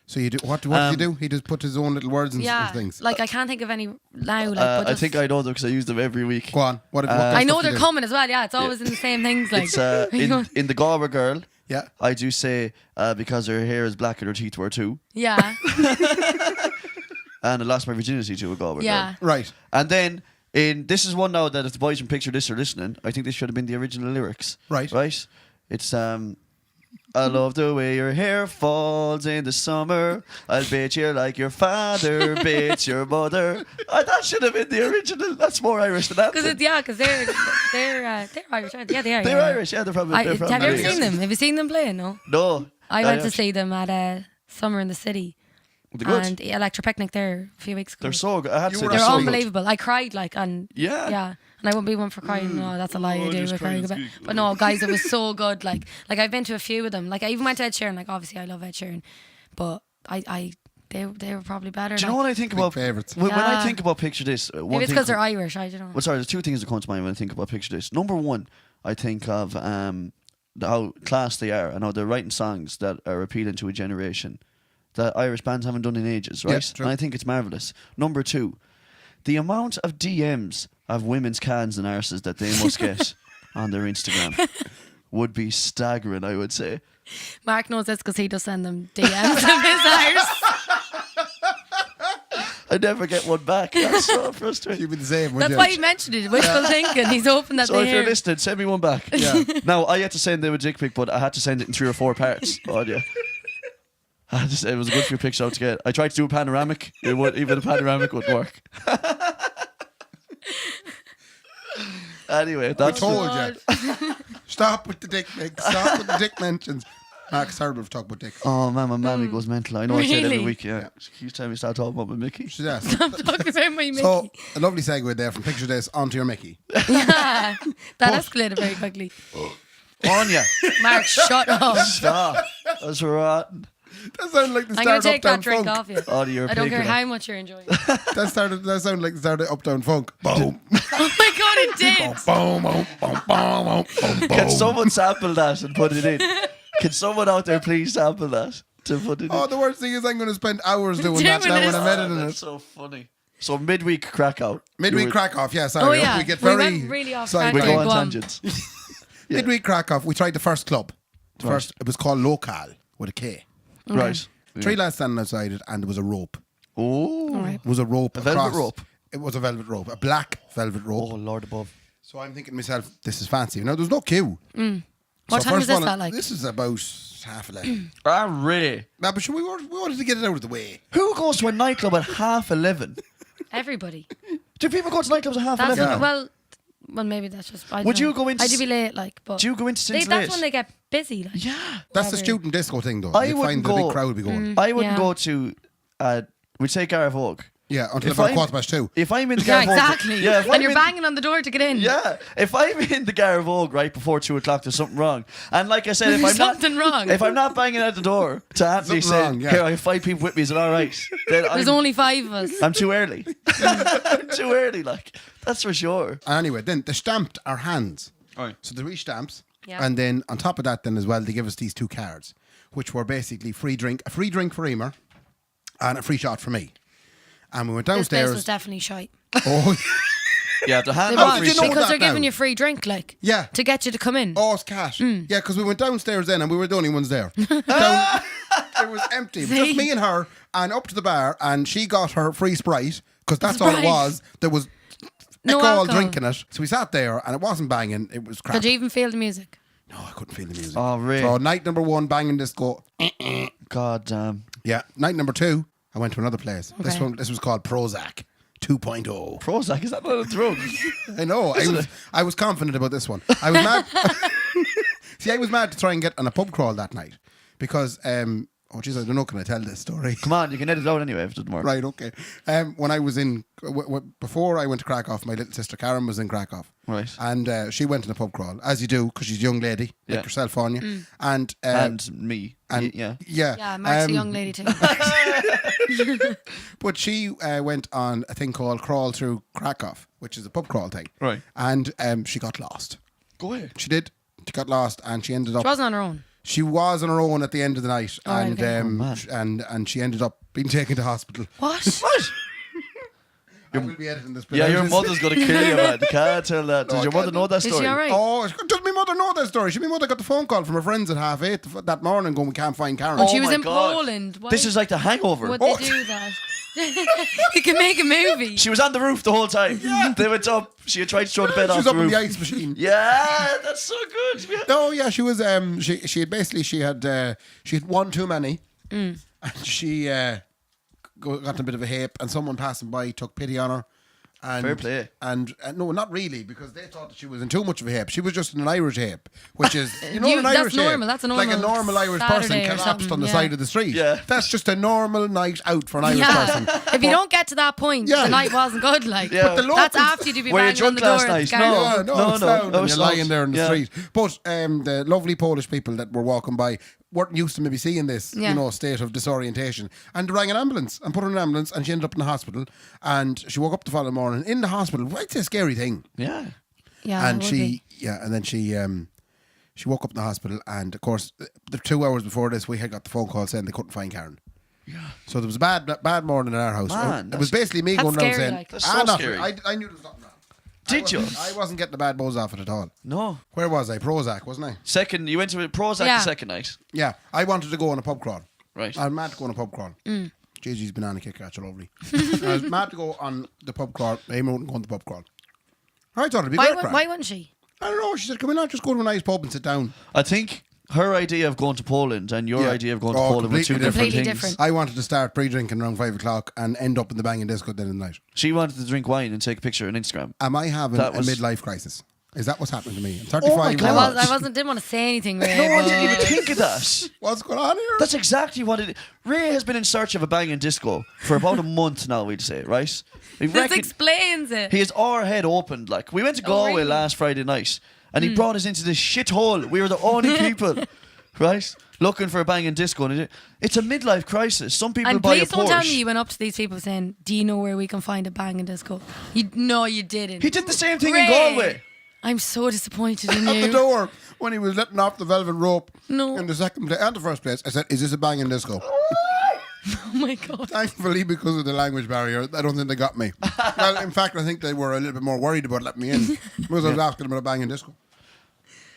S1: So you do what does he do? He just put his own little words and,
S3: Yeah,
S1: and things.
S3: like I can't think of any now. Like, but
S2: I
S3: just,
S2: think I know them because I use them every week.
S1: Go on. What
S3: I know
S1: stuff you
S3: they're
S1: do?
S3: coming as well. Yeah, it's always in the same things. Like
S2: It's in the Galway Girl.
S1: Yeah.
S2: I do say because her hair is black and her teeth were too,
S3: yeah,
S2: and I lost my virginity to a Galway
S3: yeah.
S2: Girl.
S1: Right.
S2: And then this is one now that if the boys from Picture This are listening, I think this should have been the original lyrics.
S1: Right.
S2: Right. It's I love the way your hair falls in the summer. I'll bait you like your father baits your mother. That should have been the original. That's more Irish than that.
S3: Because they're Irish. Aren't they? Yeah, they are.
S2: They're
S3: yeah.
S2: Irish. Yeah, they're from. They're from
S3: Have you ever
S2: Ireland.
S3: seen them? Have you seen them playing? No.
S2: No.
S3: I went to
S2: actually-
S3: see them at Summer in the City
S2: They're good.
S3: and Electra Picnic there a few weeks ago.
S2: They're so good. I had to
S1: You
S2: say
S1: were
S2: they're
S3: They're
S2: so
S3: unbelievable. I cried like and
S2: Yeah.
S3: yeah. And I wouldn't be one for crying. No, that's a lie. I do.
S2: just
S3: I cry a
S2: crying's
S3: bit.
S2: good.
S3: But no, guys, it was so good. Like I've been to a few of them. Like I even went to Ed Sheeran. Like obviously I love Ed Sheeran, but they were probably better.
S2: Do you know
S3: like,
S2: what I think
S1: Big
S2: about?
S1: favourites.
S2: When I
S3: Yeah.
S2: think about Picture This, one
S3: maybe it's
S2: thing
S3: because they're Irish. I don't know.
S2: Well, sorry, there's two things that come to mind when I think about Picture This. Number one, I think of how class they are and how they're writing songs that are appealing to a generation that Irish bands haven't done in ages, right?
S1: true.
S2: And I think it's marvellous. Number two, the amount of DMs of women's cans and arses that they must get on their Instagram would be staggering, I would say.
S3: Mark knows this because he does send them DMs of his arse.
S2: I never get one back. That's so frustrating.
S1: You'd be the same.
S3: That's why he mentioned it. Wishful thinking. He's hoping that
S2: So
S3: they
S2: if you're
S3: hear.
S2: listening, send me one back.
S1: Yeah.
S2: Now, I had to send them a dick pic, but I had to send it in 3 or 4 parts. Oh, yeah. I had to say it was a good few pics out to get. I tried to do a panoramic. Even a panoramic wouldn't work. Anyway,
S1: I
S2: that's
S1: told you. Stop with the dick pics. Stop with the dick mentions. Mark's terrible for talking about dicks.
S2: Oh man, my mammy goes mental. I know I say it every
S3: Really?
S2: week. Yeah, she keeps telling me to start talking about my Mickey.
S1: Yeah.
S3: I'm talking about my Mickey.
S1: So a lovely segue there from Picture This onto your Mickey.
S3: Yeah, that escalated very quickly.
S2: Anya,
S3: Mark, shut up.
S2: stop. That's rotten.
S1: That sounded like the
S3: I'm going
S1: start
S3: to take
S1: Uptown
S3: that drink
S1: Funk.
S3: off you.
S2: Oh, you're a
S3: I don't
S2: pig
S3: care
S2: with it.
S3: how much you're enjoying it.
S1: That sounded like the start of Uptown Funk. Boom.
S3: Oh my god, it did.
S1: Boom, boom, boom, boom, boom, boom.
S2: Can someone sample that and put it in? Can someone out there please sample that to put it in?
S1: Oh, the worst thing is I'm going to spend hours doing
S3: Doing
S1: that now when
S3: this.
S1: I'm editing
S2: That's
S1: it.
S2: so funny. So midweek crack out.
S1: Midweek
S2: You would-
S1: crack off, yeah,
S3: Oh
S1: sorry.
S3: yeah,
S1: We get
S3: we
S1: very
S3: went really off
S1: sidetracked.
S3: track
S2: We
S3: there.
S2: go on
S3: Go on.
S2: tangents. Yeah.
S1: Midweek crack off, we tried the first club. The first, it was called Local with a K.
S2: Right.
S1: 3 lads standing outside it, and there was a rope.
S2: Oh.
S3: All right.
S1: It was a rope.
S2: A velvet
S1: across-
S2: rope?
S1: It was a velvet rope, a black velvet rope.
S2: Oh, Lord above.
S1: So I'm thinking to myself, this is fancy. Now, there's no queue.
S3: What time
S1: first
S3: is this
S1: of all,
S3: at, like?
S1: This is about 10:30.
S2: Ah, really?
S1: Nah, but sure, we wanted to get it out of the way.
S2: Who goes to a nightclub at 11:30?
S3: Everybody.
S2: Do people go to nightclubs at
S3: That's
S2: 11:30?
S1: Yeah.
S3: well, maybe that's just. I don't
S2: Would
S3: know.
S2: you go into
S3: I do be late, like, but
S2: Do you go into Sins
S3: that's
S2: late?
S3: when they get busy. Like.
S2: Yeah.
S1: That's the
S3: Whatever.
S1: student disco thing, though.
S2: I
S1: You'd
S2: wouldn't
S1: find the big
S2: go-
S1: crowd would be going.
S2: I wouldn't
S3: Yeah.
S2: go to. We'd say Gareth Oak.
S1: Yeah, until
S2: If
S1: about
S2: I'm-
S1: 2:15.
S2: If I'm in the
S3: Yeah,
S2: Gareth Oak,
S3: exactly.
S2: Yeah, if
S3: and
S2: I'm
S3: you're
S2: in-
S3: banging on the door to get in.
S2: Yeah, if I'm in the Gareth Oak right before 2:00, there's something wrong. And like I said, if
S3: There's
S2: I'm not
S3: something wrong.
S2: if I'm not banging at the door to Anthony
S1: Something
S2: saying,
S1: wrong, yeah.
S2: "Here, I have 5 people with me, is it all right?" Then
S3: There's only 5 of us.
S2: I'm too early. I'm too early, like that's for sure.
S1: Anyway, then they stamped our hands.
S2: Right.
S1: So they re-stamps.
S3: Yeah.
S1: And then on top of that then as well, they give us these 2 cards, which were basically a free drink for Emer and a free shot for me. And we went
S3: This place
S1: downstairs.
S3: was definitely shite.
S1: Oh,
S2: Yeah, the hand.
S3: They
S1: How
S3: was,
S1: did you know
S3: because
S1: that
S3: they're giving
S1: now?
S3: you free drink, like.
S1: Yeah.
S3: To get you to come in.
S1: oh, it's cash.
S3: Mm.
S1: Yeah, because we went downstairs then and we were the only ones there. Down, it was empty. It was just
S3: See?
S1: me and her and up to the bar, and she got her free Sprite because that's all it
S3: Sprite.
S1: was. There was
S3: No
S1: alcohol
S3: alcohol.
S1: drinking it. So we sat there and it wasn't banging. It was crap.
S3: Could you even feel the music?
S1: No, I couldn't feel the music.
S2: Oh, really?
S1: So night number 1, banging disco.
S2: God damn.
S1: Yeah. Night number 2, I went to another place.
S3: Okay.
S1: This was called Prozac 2.0.
S2: Prozac, is that not a drug?
S1: I know. I was confident about this one. I was mad. See, I was mad to try and get on a pub crawl that night because Oh, jeez, I don't know. Can I tell this story?
S2: Come on, you can edit it out anyway if it doesn't work.
S1: Right, okay. When I was in, before I went to Krakow, my little sister Karen was in Krakow.
S2: Right.
S1: And she went in a pub crawl, as you do, because she's a young lady,
S2: Yeah.
S1: like yourself, Anya. And
S2: Me.
S1: and
S2: Yeah.
S3: Yeah, Mark's a young lady too.
S1: But she went on a thing called Crawl Through Krakow, which is a pub crawl thing.
S2: Right.
S1: And she got lost.
S2: Go ahead.
S1: She did. She got lost, and she ended up.
S3: She wasn't on her own.
S1: She was on her own at the end of the night,
S3: Oh,
S1: and
S3: okay.
S1: and she ended up being taken to hospital.
S3: What?
S2: What?
S1: I will be editing this. bit
S2: Yeah,
S1: out.
S2: your mother's going to kill you, man. You can't tell that. Does
S1: I
S2: your mother
S1: can't.
S2: know that
S3: Is
S2: story?
S3: she alright?
S1: Oh, does my mother know that story? My mother got the phone call from her friends at 8:30 that morning going, we can't find Karen.
S3: When she
S2: Oh
S3: was
S2: my
S3: in
S2: God.
S3: Poland. Why
S2: This is like The Hangover.
S3: would
S1: Oh.
S3: they do that? You can make a movie.
S2: She was on the roof the whole time. They went up. She had tried to throw the bed
S1: She
S2: off
S1: was
S2: the
S1: up in
S2: roof.
S1: the ice machine.
S2: Yeah, that's so good.
S1: No, yeah, she was. She had basically she had one too many, and she got a bit of a hip, and someone passing by took pity on her. And,
S2: Fair play.
S1: And no, not really, because they thought that she was in too much of a hip. She was just in an Irish hip, which is an
S3: That's
S1: Irish
S3: normal,
S1: hip,
S3: that's a
S1: like a
S3: normal
S1: normal Irish
S3: Saturday
S1: person
S3: or
S1: collapsed
S3: something,
S1: on the
S3: yeah.
S1: side of the street.
S2: Yeah.
S1: That's just a normal night out for an Irish
S3: Yeah.
S1: person.
S3: If you don't get to that point,
S1: Yeah.
S3: the night wasn't good. Like,
S2: Yeah. But
S1: the
S3: that's
S1: locals-
S3: after you'd be
S2: Were you
S3: banging on
S2: drunk
S3: the door.
S2: last
S3: at
S2: night?
S3: the
S2: No.
S3: car.
S1: Yeah, no, it's down,
S2: that
S1: and
S2: was
S1: you're lying
S2: loud.
S1: there in the
S2: Yeah.
S1: street. But the lovely Polish people that were walking by weren't used to maybe seeing this,
S3: Yeah.
S1: state of disorientation. And they rang an ambulance and put her in an ambulance, and she ended up in the hospital. And she woke up the following morning in the hospital. Right, it's a scary thing.
S2: Yeah.
S3: Yeah,
S1: And
S3: it would be.
S1: and then she woke up in the hospital, and of course, the 2 hours before this, we had got the phone call saying they couldn't find Karen.
S2: Yeah.
S1: So there was a bad morning in our house.
S2: Man,
S1: It was basically me
S3: That's
S1: going around
S3: scary,
S1: saying,
S3: like.
S2: That's so
S1: nothing.
S2: scary.
S1: I knew there was nothing wrong.
S2: Did you?
S1: I wasn't getting the bad buzz off it at all.
S2: No.
S1: Where was I? Prozac, wasn't I?
S2: Second, you went to Prozac
S3: Yeah.
S2: the second night.
S1: Yeah, I wanted to go on a pub crawl.
S2: Right.
S1: I'm mad to go on a pub crawl. Gigi's banana Kit Kats are lovely. I was mad to go on the pub crawl. Amy wouldn't go on the pub crawl. I thought it'd be great.
S3: Why wouldn't she?
S1: I don't know. She said, "Can we not just go to a nice pub and sit down?"
S2: I think her idea of going to Poland and your
S1: Yeah.
S2: idea of going to
S1: Oh,
S2: Poland were two
S1: completely
S2: different
S3: Completely
S2: things.
S3: different.
S1: I wanted to start pre-drinking around 5 o'clock and end up in the banging disco then in the night.
S2: She wanted to drink wine and take a picture on Instagram.
S1: Am I having
S2: That
S1: a
S2: was-
S1: midlife crisis? Is that what's happening to me? I'm 35.
S2: Oh my God.
S3: I didn't want to say anything, Ray.
S2: No, I
S3: but-
S2: didn't even think of that.
S1: What's going on here?
S2: That's exactly what it is. Ray has been in search of a banging disco for about a month now, we'd say, right? He
S3: This
S2: reckoned-
S3: explains it.
S2: he has our head opened. Like, we went to Galway
S3: really?
S2: last Friday night, and he brought us into this shithole. We were the only people, right? Looking for a banging disco. And it's a midlife crisis. Some people
S3: And
S2: buy a
S3: please don't tell me
S2: Porsche.
S3: you went up to these people saying, "Do you know where we can find a banging disco?" No, you didn't.
S2: He did the same thing in
S3: Ray,
S2: Galway.
S3: I'm so disappointed in
S1: At the
S3: you.
S1: door when he was letting off the velvet rope.
S3: No.
S1: In the second place and the first place, I said, "Is this a banging disco?"
S3: Oh my god.
S1: Thankfully, because of the language barrier, I don't think they got me. Well, in fact, I think they were a little bit more worried about letting me in because I was asking them about a banging disco.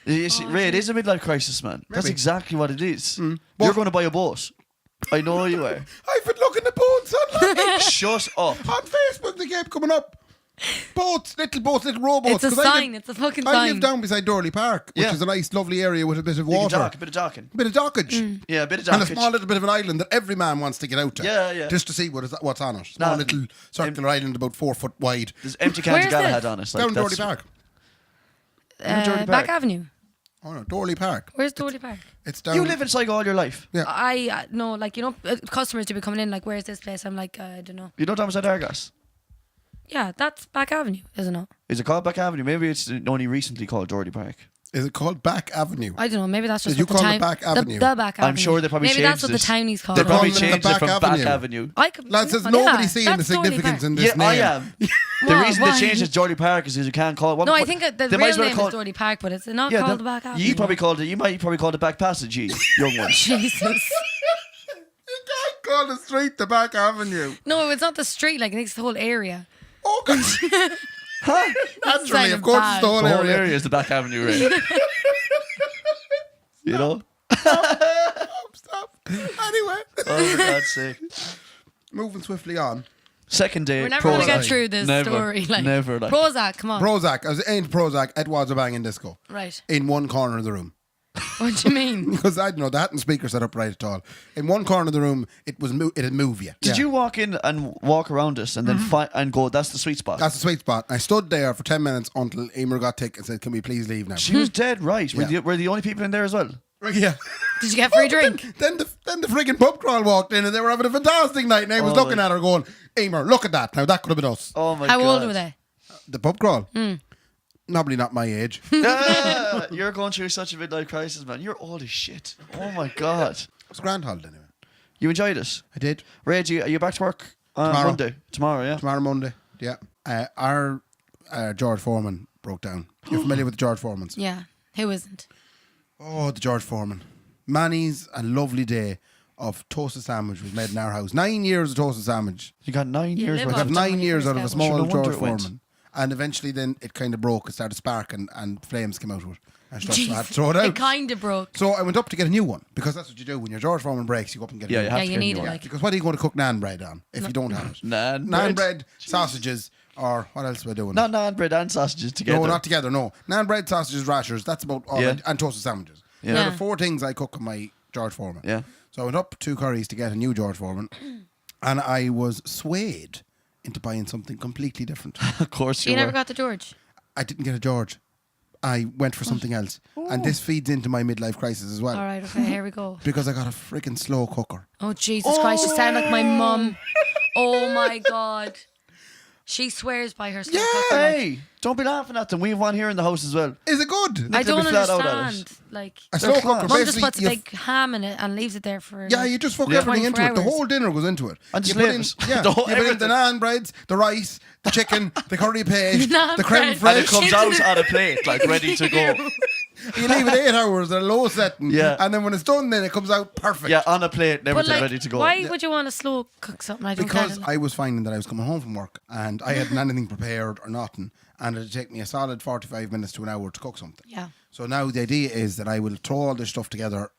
S2: You see, Ray, it is a midlife crisis, man. That's
S1: Maybe.
S2: exactly what it is.
S1: What?
S2: You're going to buy a boat. I know you are.
S1: I've been looking at boats online.
S2: Shut up.
S1: On Facebook, they kept coming up. Boats, little rowboats.
S3: It's a
S1: 'Cause I
S3: sign. It's a fucking
S1: I
S3: sign.
S1: live down beside Dorley Park, which
S2: Yeah.
S1: is a nice, lovely area with a bit of
S2: You can
S1: water.
S2: dock, a bit of docking.
S1: A bit of dockage.
S2: Yeah, a bit of
S1: And a
S2: dockage.
S1: small little bit of an island that every man wants to get out to.
S2: Yeah, yeah.
S1: Just to see what's on it. Small
S2: Nah,
S1: little circular island about 4 foot wide.
S2: There's empty cans of
S3: Where's
S2: Galahad
S3: it?
S2: on it.
S1: Down Dorley Park.
S2: Dorley
S3: Back
S2: Park.
S3: Avenue.
S1: Oh no, Dorley Park.
S3: Where's Dorley Park?
S1: It's down.
S2: You live in Sligo all your life.
S1: Yeah.
S3: I no, like customers do be coming in like, "Where's this place?" I'm like, I don't know.
S2: You know Thomas at Argos?
S3: Yeah, that's Back Avenue, isn't it?
S2: Is it called Back Avenue? Maybe it's only recently called Dorley Park.
S1: Is it called Back Avenue?
S3: I don't know. Maybe that's just
S1: Did you
S3: what the
S1: call it
S3: town.
S1: Back Avenue?
S3: The Back Avenue.
S2: I'm sure they probably
S3: Maybe
S2: changed
S3: that's what
S2: this.
S3: the townies call
S2: They
S3: it.
S2: probably
S1: calling it the
S2: changed it
S1: Back
S2: from
S1: Avenue.
S2: Back Avenue.
S3: I could,
S1: Lads, there's
S3: yeah,
S1: nobody seeing the
S3: that's Dorley
S1: significance
S3: Park.
S1: in this
S2: Yeah, I
S1: name.
S2: am. The
S3: What?
S2: reason they
S3: Why?
S2: changed it to Dorley Park is because you can't call it.
S3: No, I think the
S2: they might
S3: real
S2: as well
S3: name
S2: call
S3: is Dorley Park, but it's not
S2: yeah,
S3: called the Back Avenue.
S2: You probably called it. You might probably call it Back Passage, you young ones.
S3: Jesus.
S1: You can't call the street the Back Avenue.
S3: No, it's not the street. Like, it's the whole area.
S1: Oh, God. Naturally,
S3: sounded
S1: of course, it's the whole
S2: The whole
S1: area.
S2: area is the Back Avenue, right? You know?
S1: Stop. Anyway,
S2: Oh, for God's sake.
S1: moving swiftly on.
S2: Second day.
S3: We're never going to
S2: Prozac.
S3: get through this
S2: Never,
S3: story. Like,
S2: never. Like.
S3: Prozac, come on.
S1: Prozac. I was in Prozac. It was a banging disco.
S3: Right.
S1: In one corner of the room.
S3: What do you mean?
S1: Because I don't know, they hadn't speakers set up right at all. In one corner of the room, it'd move you.
S2: Did
S1: Yeah.
S2: you walk in and walk around us and then and go, that's the sweet spot?
S1: That's the sweet spot. I stood there for 10 minutes until Emer got tick and said, "Can we please leave now?"
S2: She was dead right.
S1: Yeah.
S2: We're the only people in there as well.
S1: Yeah.
S3: Did you get free drink?
S1: Then the frigging pub crawl walked in and they were having a fantastic night and I was looking at her going, Emer, look at that. Now that could have been us.
S2: Oh my
S3: How
S2: god.
S3: old were they?
S1: The pub crawl? Probably not my age.
S2: Ah, you're going through such a midlife crisis, man. You're old as shit. Oh my god.
S1: It was a grand holiday anyway.
S2: You enjoyed it?
S1: I did.
S2: Ray, are you back to work on
S1: Tomorrow.
S2: Monday? Tomorrow, yeah.
S1: Tomorrow Monday. Yeah. Our George Foreman broke down. You're familiar with the George Foremans?
S3: Yeah. Who isn't?
S1: Oh, the George Foreman. Manny's a lovely day of toasted sandwich was made in our house. 9 years of toasted sandwich.
S2: You got 9 years
S3: live
S2: worth
S1: I
S3: off
S1: got
S2: of
S3: it.
S1: 9 years out of a small
S2: Sure, no wonder
S1: George
S2: it went.
S1: Foreman. And eventually then it kind of broke. It started sparking and flames came out of it. And stuff, so I
S3: Jeez.
S1: had to throw it out.
S3: It kind of broke.
S1: So I went up to get a new one because that's what you do when your George Foreman breaks. You go up and get a
S2: Yeah,
S1: new
S2: you
S1: one.
S2: have
S3: Yeah,
S2: to
S3: you
S2: get a
S3: need
S2: new
S3: it,
S2: one.
S3: like.
S1: Because what are you going to cook naan bread on if you don't have it?
S2: Naan
S1: bread, sausages, or what else am I doing?
S2: Not naan bread and sausages together.
S1: No, not together. No, naan bread, sausages, rashers. That's about all.
S2: Yeah.
S1: And toasted sandwiches.
S2: Yeah.
S1: They're
S3: Yeah.
S1: the 4 things I cook in my George Foreman.
S2: Yeah.
S1: So I went up 2 curries to get a new George Foreman, and I was swayed into buying something completely different.
S2: Of course
S3: You
S2: you
S3: never
S2: were.
S3: got the George?
S1: I didn't get a George. I went for something else, and this feeds into my midlife crisis as well.
S3: All right, okay, here we go.
S1: Because I got a freaking slow cooker.
S3: Oh, Jesus Christ, you sound like my mum. Oh, my God. She swears by her slow cooker. like.
S2: Hey, don't be laughing at them. We have one here in the house as well.
S1: Is it good?
S3: I
S2: They'll
S3: don't
S2: be flat out at
S3: understand.
S2: it.
S3: Like,
S1: A slow
S2: They're
S1: cooker.
S2: class.
S3: mum just
S1: Basically,
S3: puts a
S1: you
S3: big ham in it and leaves it there for.
S1: Yeah, you just fuck
S2: Yeah.
S1: everything into it.
S3: 24
S1: The
S3: hours.
S1: whole dinner goes into it.
S2: And
S1: you
S2: just
S1: put in,
S2: lives.
S1: yeah,
S2: The
S1: you
S2: whole-
S1: put in the
S2: everything.
S1: naan breads, the rice, the chicken, the curry paste,
S3: Naan
S1: the creme
S3: bread.
S2: And it
S1: fraiche.
S2: comes out on a plate, like ready to go.
S1: You leave it 8 hours at a low setting,
S2: Yeah.
S1: and then when it's done, then it comes out perfect.
S2: Yeah, on a plate,
S3: But
S2: everything
S3: like,
S2: ready to go.
S3: why would you want to slow cook something? I don't
S1: Because
S3: get it.
S1: I was finding that I was coming home from work and I hadn't anything prepared or nothing, and it'd take me a solid 45 minutes to an hour to cook something.
S3: Yeah.
S1: So now the idea is that I will throw all this stuff together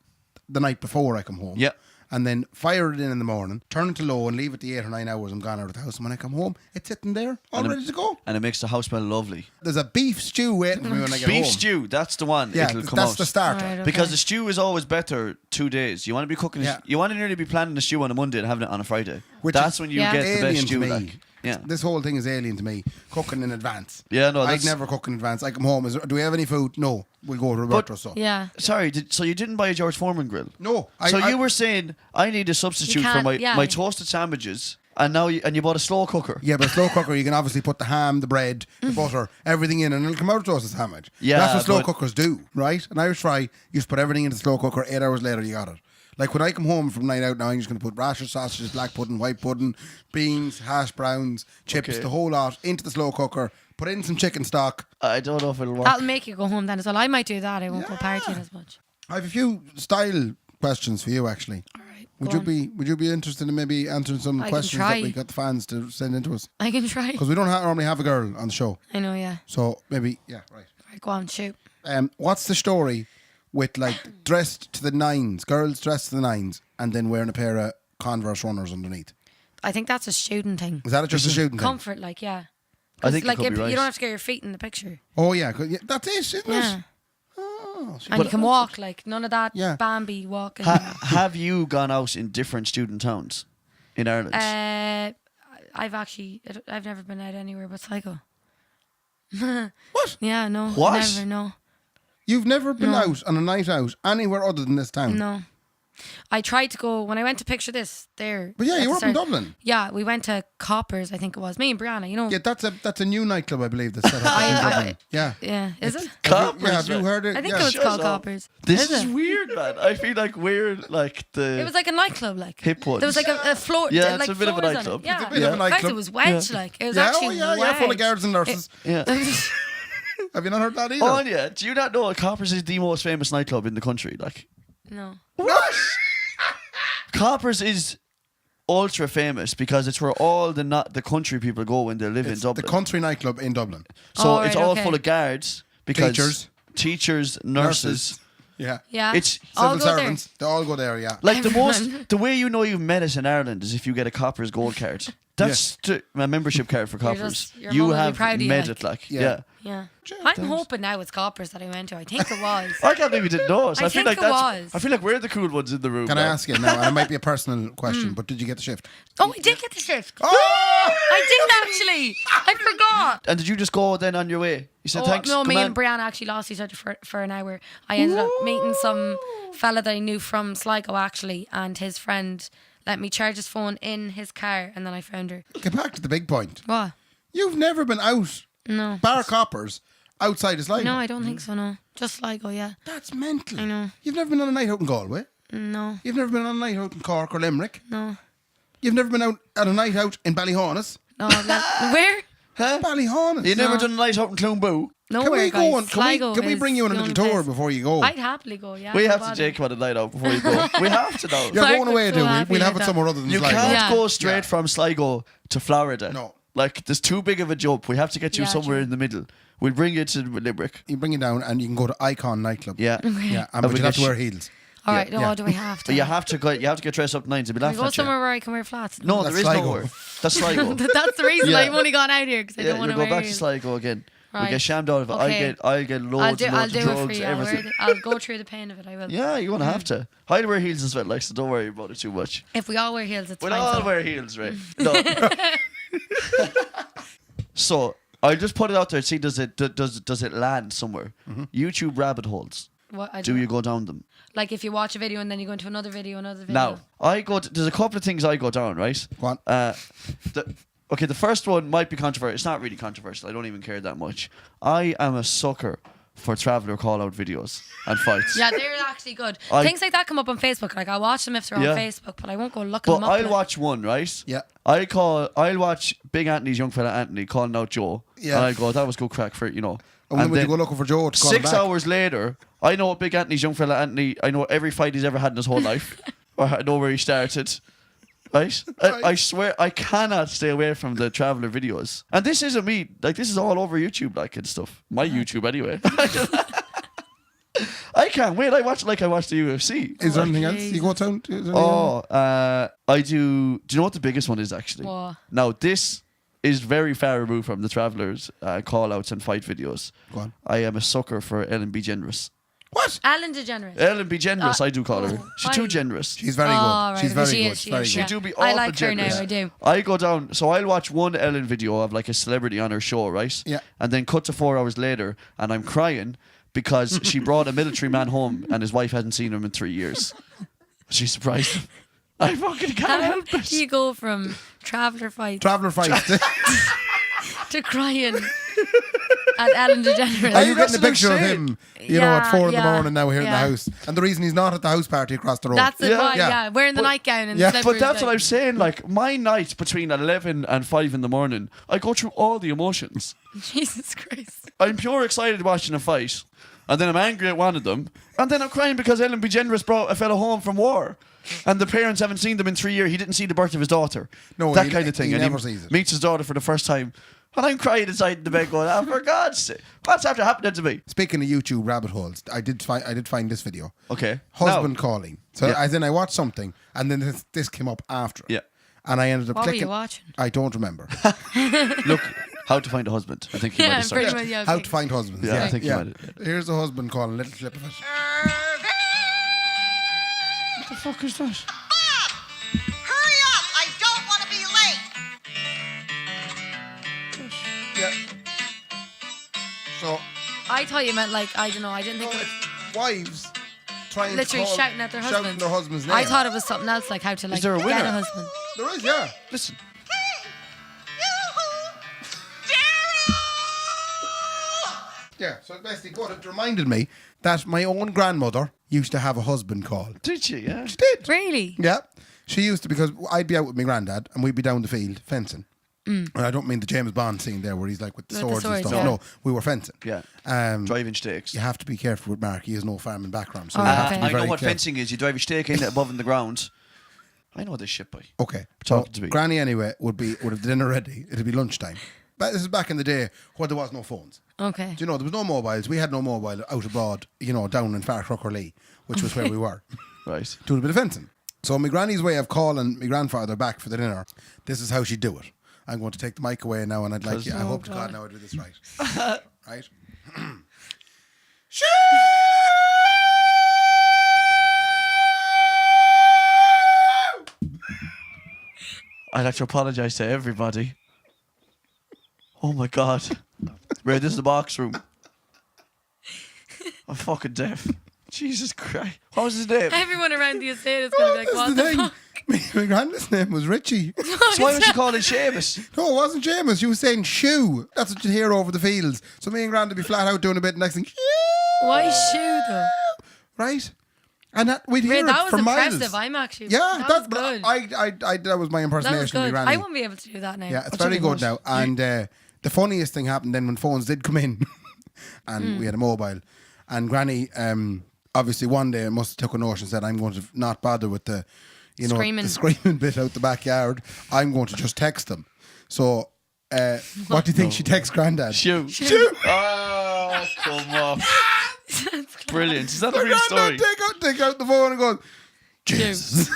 S1: the night before I come home.
S2: Yeah.
S1: And then fire it in the morning, turn it to low, and leave it the 8 or 9 hours I'm gone out of the house. And when I come home, it's sitting there, all ready to go.
S2: And it makes the house smell lovely.
S1: There's a beef stew waiting for me when I get
S2: Beef
S1: home.
S2: stew, that's the one.
S1: Yeah,
S2: It'll come
S1: that's
S2: out.
S1: the starter.
S3: Right, okay.
S2: Because the stew is always better 2 days. You want to be cooking.
S1: Yeah.
S2: You want to nearly be planning the stew on a Monday and having it on a Friday.
S1: Which
S2: That's
S1: is
S2: when you
S3: Yeah.
S2: get the
S1: Alien
S2: best
S1: to
S2: stew.
S1: me.
S2: Like, yeah.
S1: This whole thing is alien to me. Cooking in advance.
S2: Yeah, no,
S1: I'd
S2: that's-
S1: never cook in advance. I come home. Do we have any food? No. We'll go to Roberto's. So.
S3: Yeah.
S2: Sorry, so you didn't buy a George Foreman grill?
S1: No.
S2: So you were saying I need a substitute for
S3: can't-
S2: my,
S3: yeah.
S2: my toasted sandwiches, and now you bought a slow cooker.
S1: Yeah, but a slow cooker, you can obviously put the ham, the bread, the butter, everything in, and it'll come out a toasted sandwich.
S2: Yeah,
S1: that's what slow
S2: but-
S1: cookers do, right? An Irish fry, you just put everything in the slow cooker. 8 hours later, you got it. Like when I come home from night out now, I'm just going to put rashers, sausages, black pudding, white pudding, beans, hash browns, chips,
S2: Okay.
S1: the whole lot into the slow cooker. Put in some chicken stock.
S2: I don't know if it'll work.
S3: That'll make you go home then as well. I might do that. I won't go partying as much.
S1: I have a few style questions for you, actually.
S3: All right.
S1: Would
S3: go
S1: you
S3: on.
S1: be interested in maybe answering some
S3: I can
S1: questions
S3: try.
S1: that we got the fans to send in to us?
S3: I can try.
S1: Because we don't normally have a girl on the show.
S3: I know, yeah.
S1: So maybe, yeah, right.
S3: Right, go on, shoot.
S1: What's the story with like dressed to the nines, girls dressed to the nines, and then wearing a pair of Converse runners underneath?
S3: I think that's a student thing.
S1: Is that just a shooting thing?
S3: Comfort, like, yeah.
S2: I think you
S3: like
S2: could be right.
S3: you don't have to get your feet in the picture.
S1: Oh yeah, that's it, isn't
S3: Yeah.
S1: it? Oh, so-
S3: And you can walk, like, none of that
S1: Yeah.
S3: Bambi walking.
S2: Have you gone out in different student towns in Ireland?
S3: I've never been out anywhere but Psycho.
S1: What?
S3: Yeah, no.
S2: What?
S3: Never, no.
S1: You've never been
S3: No.
S1: out on a night out anywhere other than this town?
S3: No. I tried to go, when I went to Picture This, there.
S1: But yeah,
S3: at
S1: you
S3: the
S1: were up in
S3: start-
S1: Dublin.
S3: Yeah, we went to Coppers, I think it was. Me and Brianna, you know.
S1: Yeah, that's a new nightclub, I believe, that's set up in Dublin. Yeah.
S3: Yeah, is it?
S2: Coppers,
S1: Yeah, have you
S2: man.
S1: heard it?
S3: I think
S1: yeah.
S3: it was
S2: Shut
S3: called
S2: up.
S3: Coppers.
S2: This is
S3: it?
S2: weird, man. I feel like we're like the.
S3: It was like a nightclub, like.
S2: Hip ones.
S3: There was like a floor.
S2: Yeah,
S3: like
S2: it's a bit of a
S3: floors on it.
S2: nightclub.
S3: Yeah.
S1: It's a bit of a
S3: In fact,
S1: nightclub.
S3: it was wedged, like. It was
S1: Yeah,
S3: actually
S1: oh yeah, yeah, full of
S3: wedged.
S1: guards and nurses.
S2: yeah.
S1: Have you not heard that either?
S2: Oh yeah. Do you not know Coppers is the most famous nightclub in the country? Like
S3: No.
S2: what? Coppers is ultra famous because it's where all the country people go when they live
S1: It's
S2: in Dublin.
S1: the country nightclub in Dublin.
S2: So
S3: Oh,
S2: it's
S3: right,
S2: all
S3: okay.
S2: full of guards because teachers, nurses.
S1: Nurses. Yeah.
S3: Yeah.
S2: It's
S3: I'll
S1: Civil
S3: go there.
S1: servants. They all go there, yeah.
S2: Like
S3: Everyone.
S2: the way you know you've met us in Ireland is if you get a Coppers gold card. That's a membership card for
S3: You're
S2: Coppers.
S3: just- your
S2: You
S3: mum will be
S2: have
S3: proud of you,
S2: met
S3: like.
S2: it, like
S1: Yeah.
S2: yeah.
S3: Yeah.
S1: Sure,
S3: I'm
S1: thanks.
S3: hoping now it's Coppers that I went to. I think it was.
S2: I can't believe you didn't know us.
S3: I
S2: I feel
S3: think
S2: like
S3: it
S2: that's.
S3: was.
S2: I feel like we're the cool ones in the room.
S1: Can I
S2: now.
S1: ask you now? And it might be a personal question, but did you get the shift?
S3: Oh, I did get the shift.
S1: Oh!
S3: I did actually. I forgot.
S2: And did you just go then on your way? said thanks.
S3: No,
S2: good
S3: me
S2: man.
S3: and Brianna actually lost each other for an hour. I ended up meeting some fella that I knew from Sligo actually, and his friend let me charge his phone in his car, and then I found her.
S1: Get back to the big point.
S3: What?
S1: You've never been out
S3: No.
S1: bar coppers outside of Sligo.
S3: No, I don't think so, no. Just Sligo, yeah.
S1: That's mental.
S3: I know.
S1: You've never been on a night out in Galway.
S3: No.
S1: You've never been on a night out in Cork or Limerick.
S3: No.
S1: You've never been out at a night out in Ballyhaunis.
S3: No. Where?
S2: Huh?
S1: Ballyhaunis.
S2: You never done a night out in Clonboo?
S3: Nowhere,
S1: Can we go on?
S3: guys. Sligo
S1: Can we
S3: is
S1: bring you on a
S3: the
S1: little
S3: only
S1: tour
S3: place.
S1: before you go?
S3: I'd happily go, yeah.
S2: We
S3: no
S2: have to
S3: bother.
S2: take on a night out before you go. We have to now.
S1: You're
S3: Mark
S1: going away,
S3: would so
S1: do we?
S3: happy
S1: We'll have
S3: with
S1: it
S3: that.
S1: somewhere other than
S2: You
S1: Sligo.
S2: can't
S3: Yeah.
S2: go straight
S1: Yeah.
S2: from Sligo to Florida.
S1: No.
S2: Like, there's too big of a jump. We have to get you
S3: Yeah,
S2: somewhere
S3: true.
S2: in the middle. We'll bring you to Limerick.
S1: You bring it down and you can go to Icon nightclub.
S2: Yeah.
S1: Yeah,
S2: And
S1: but
S2: we
S1: you have
S2: get
S1: to wear heels.
S3: All right,
S1: Yeah.
S3: do we have to?
S2: But you have to get dressed up nines. They'll be
S3: Can we
S2: laughing
S3: go
S2: at you.
S3: somewhere where I can wear flats?
S2: No,
S1: That's
S2: there is
S1: Sligo.
S2: nowhere. That's Sligo.
S3: That's the reason
S2: Yeah.
S3: I've only gone out here, because I
S2: Yeah,
S3: don't want
S2: you'll
S3: to
S2: go
S3: wear
S2: back to
S3: heels.
S2: Sligo again. We
S3: Right.
S2: get shammed out of it.
S3: Okay.
S2: I'll get loads
S3: I'll
S2: and
S3: do
S2: loads
S3: it
S2: of
S3: for
S2: drugs,
S3: you. I'll,
S2: everything.
S3: I'll go through the pain of it. I will.
S2: Yeah, you won't have to. I'll wear heels and sweat so don't worry about it too much.
S3: If we all wear heels, it's
S2: We'll
S3: fine.
S2: all
S3: so.
S2: wear heels, right? No. So I'll just put it out there. See, does it land somewhere? YouTube rabbit holes.
S3: What, I
S2: Do
S3: don't
S2: you
S3: know.
S2: go down them?
S3: Like if you watch a video and then you go into another video,
S2: Now, there's a couple of things I go down, right?
S1: Go on.
S2: The first one might be controversial. It's not really controversial. I don't even care that much. I am a sucker for traveller call-out videos and fights.
S3: Yeah, they're actually good.
S2: I-
S3: Things like that come up on Facebook. Like I'll watch them if they're
S2: Yeah.
S3: on Facebook, but I won't go looking
S2: But
S3: them up.
S2: I'll
S3: like-
S2: watch one, right?
S1: Yeah.
S2: I'll watch Big Anthony's young fella Anthony calling out Joe.
S1: Yeah.
S2: And I'll go, that was good crack for it, you know.
S1: And when would you
S2: then
S1: go looking for Joe to call him
S2: 6
S1: back?
S2: hours later, I know Big Anthony's young fella Anthony. I know every fight he's ever had in his whole life. Or I know where he started. Right? I swear I cannot stay away from the traveller videos. And this isn't me. Like, this is all over YouTube, like, and stuff. My YouTube, anyway. I can't wait. I watch the UFC.
S1: Is there
S3: Oh,
S1: anything else you go down to? Is there anything else?
S2: I do. Do you know what the biggest one is, actually?
S3: What?
S2: Now, this is very far removed from the travellers' call-outs and fight videos.
S1: Go on.
S2: I am a sucker for Ellen B. Generous.
S1: What?
S3: Ellen DeGeneres.
S2: Ellen B. Generous, I do call her. She's
S3: why?
S2: too generous.
S1: She's very good.
S3: Oh, right,
S1: She's
S3: okay,
S1: very
S3: she
S1: good.
S3: is, she
S1: very
S3: is,
S1: good.
S3: yeah.
S2: She do be
S3: I
S2: awful
S3: like her now,
S2: generous.
S3: I do.
S2: I go down, so I'll watch one Ellen video of like a celebrity on her show, right?
S1: Yeah.
S2: And then cut to 4 hours later, and I'm crying because she brought a military man home and his wife hadn't seen him in 3 years. She surprised him. I fucking can't
S3: How
S2: help
S3: do
S2: it.
S3: you go from traveller fights
S1: Traveller fights.
S3: to crying at Ellen DeGeneres?
S1: Are you
S2: That's
S1: getting a
S2: what I'm
S1: picture of
S2: saying.
S1: him, you know, at
S3: Yeah,
S1: 4 in the
S3: yeah,
S1: morning now here in the
S3: yeah.
S1: house? And the reason he's not at the house party across the road.
S3: That's it,
S2: Yeah.
S3: why,
S1: Yeah.
S3: yeah. Wearing the nightgown and
S1: Yeah.
S3: the
S1: But
S2: But
S3: slippery
S2: that's what
S3: thing.
S2: I'm saying. Like, my night between 11 and 5 in the morning, I go through all the emotions.
S3: Jesus Christ.
S2: I'm pure excited watching a fight, and then I'm angry at one of them, and then I'm crying because Ellen B. Generous brought a fellow home from war. And the parents haven't seen them in 3 years. He didn't see the birth of his daughter.
S1: No,
S2: that
S1: he-
S2: kind of thing.
S1: he
S2: And
S1: never sees it.
S2: meets his daughter for the first time. And I'm crying inside the bed going, oh, for God's sake, what's after happening to me?
S1: Speaking of YouTube rabbit holes, I did find this video.
S2: Okay.
S1: Husband
S2: Now-
S1: calling. So
S2: Yeah.
S1: as in I watched something and then this came up after.
S2: Yeah.
S1: And I ended up
S3: What were
S1: clicking.
S3: you watching?
S1: I don't remember.
S2: Look, how to find a husband. I think you might
S3: Yeah,
S2: have started.
S3: pretty much, yeah.
S1: How
S3: okay.
S1: to find husbands.
S2: Yeah,
S1: Yeah,
S2: I think you might have-
S1: Here's a husband calling, a little clip of it.
S2: What the fuck is that?
S4: Hurry up! I don't want to be late.
S1: Yeah. So
S3: I thought you meant like, I don't know, I didn't think it was
S1: wives trying
S3: literally
S1: to call,
S3: shouting at their
S1: shouting
S3: husbands.
S1: their husband's name.
S3: I thought it was something else, like how to like
S2: there a
S3: get
S2: winner?
S3: a husband.
S1: There is, yeah.
S2: Listen.
S4: Hey! Yoo-hoo! Daryl!
S1: Yeah, so basically what it reminded me that my own grandmother used to have a husband called.
S2: Did you? Yeah.
S1: She did.
S3: Really?
S1: Yeah. She used to, because I'd be out with my granddad and we'd be down the field fencing. And I don't mean the James Bond scene there where he's like with the
S3: With the
S1: swords and
S3: swords,
S1: stuff.
S3: yeah.
S1: No, we were fencing.
S2: Yeah.
S1: Um,
S2: Driving stakes.
S1: you have to be careful with Mark. He has no farming background. So
S3: Oh,
S1: you have
S3: okay.
S1: to be
S2: I know
S1: very
S2: what
S1: careful.
S2: fencing is. You drive a stake in above in the ground. I know this shit, boy.
S1: Okay.
S2: Talking to me.
S1: Granny anyway would have dinner ready. It'd be lunchtime. But this is back in the day where there was no phones.
S3: Okay.
S1: Do you know, there was no mobiles. We had no mobile out abroad, you know, down in Farcrook or Lee, which was where we were,
S2: Right.
S1: doing a bit of fencing. So my granny's way of calling my grandfather back for the dinner, this is how she'd do it. I'm going to take the mic away now and I'd like you, I
S3: Oh,
S1: hope to
S3: God.
S1: God now I do this right. Right?
S2: I'd like to apologise to everybody. Oh my God. Ray, this is the box room. I'm fucking deaf. Jesus Christ. What was his name?
S3: Everyone around the estate is going to be like, what the fuck?
S1: My granddad's name was Richie.
S2: So why was she calling Seamus?
S1: No, it wasn't James. She was saying shoe. That's what you'd hear over the fields. So me and Grand would be flat out doing a bit, and next thing, shoe.
S3: Why shoe though?
S1: Right? And that, we'd hear
S3: Ray,
S1: it
S3: that was
S1: for
S3: impressive.
S1: miles.
S3: I'm actually.
S1: Yeah,
S3: that was good.
S1: That was my
S3: That
S1: impersonation
S3: was
S1: of my
S3: good.
S1: granny.
S3: I won't be able to do that now.
S1: Yeah, it's
S2: I'll
S1: very
S2: tell you
S1: good now.
S2: what.
S1: And the funniest thing happened then when phones did come in, and we had a mobile, and Granny obviously one day must have took a notion and said, "I'm going to not bother with the,
S3: Screaming.
S1: the screaming bit out the backyard. I'm going to just text them." So, what do you think she texts Granddad?
S2: Shoe.
S1: Shoe.
S2: Oh, come on. Brilliant. Is that a real story?
S1: Granddad take out the phone and goes, Jesus.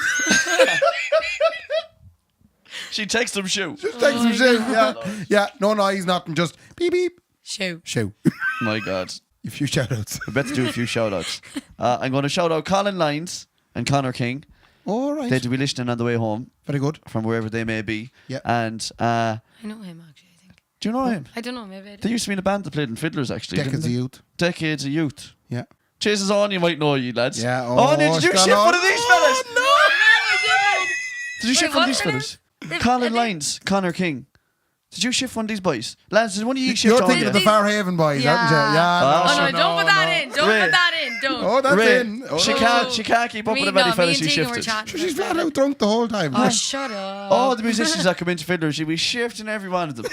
S2: She texts him shoe.
S1: Just text him shoe. Yeah. Yeah. No noise, nothing. Just beep beep.
S3: Shoe.
S1: Shoe.
S2: My God.
S1: A few shout outs.
S2: I bet to do a few shout outs. I'm going to shout out Colin Lyons and Connor King.
S1: All right.
S2: They'd be listening on the way home
S1: Very good.
S2: from wherever they may be.
S1: Yeah.
S2: And
S3: I know him actually. I think.
S2: do you know him?
S3: I don't know. Maybe I do.
S2: They used to be in a band that played in Fiddlers, actually.
S1: Decades
S2: didn't
S1: of
S2: they?
S1: youth.
S2: Decades of youth.
S1: Yeah.
S2: Chases on, you might know you lads.
S1: Yeah.
S2: Oh, did you
S1: it's
S2: shift
S1: gone
S2: one
S1: on.
S2: of these fellas?
S3: No, I didn't.
S2: Did you shift
S3: Wait,
S2: one of these
S3: what's their
S2: fellas?
S3: name?
S2: Colin
S3: Are they-
S2: Lyons, Connor King. Did you shift one of these boys? Lads, did one of you shift
S1: You're
S2: on
S1: thinking
S2: you?
S1: of the Fairhaven boys,
S3: Yeah.
S1: aren't you? Yeah.
S2: Oh,
S3: Oh no! Don't put that in. Don't
S2: Ray.
S3: put that in. Don't.
S1: Oh, that's
S2: Ray,
S1: in. Oh,
S2: she can't keep up
S3: Me,
S2: with the many
S3: no,
S2: fellas
S3: me
S2: she
S3: and Tegan were
S2: shifted.
S3: chatting.
S1: She's flat out drunk the whole time.
S3: Oh, shut up.
S2: All the musicians that come into Fiddlers, she'll be shifting every one of them.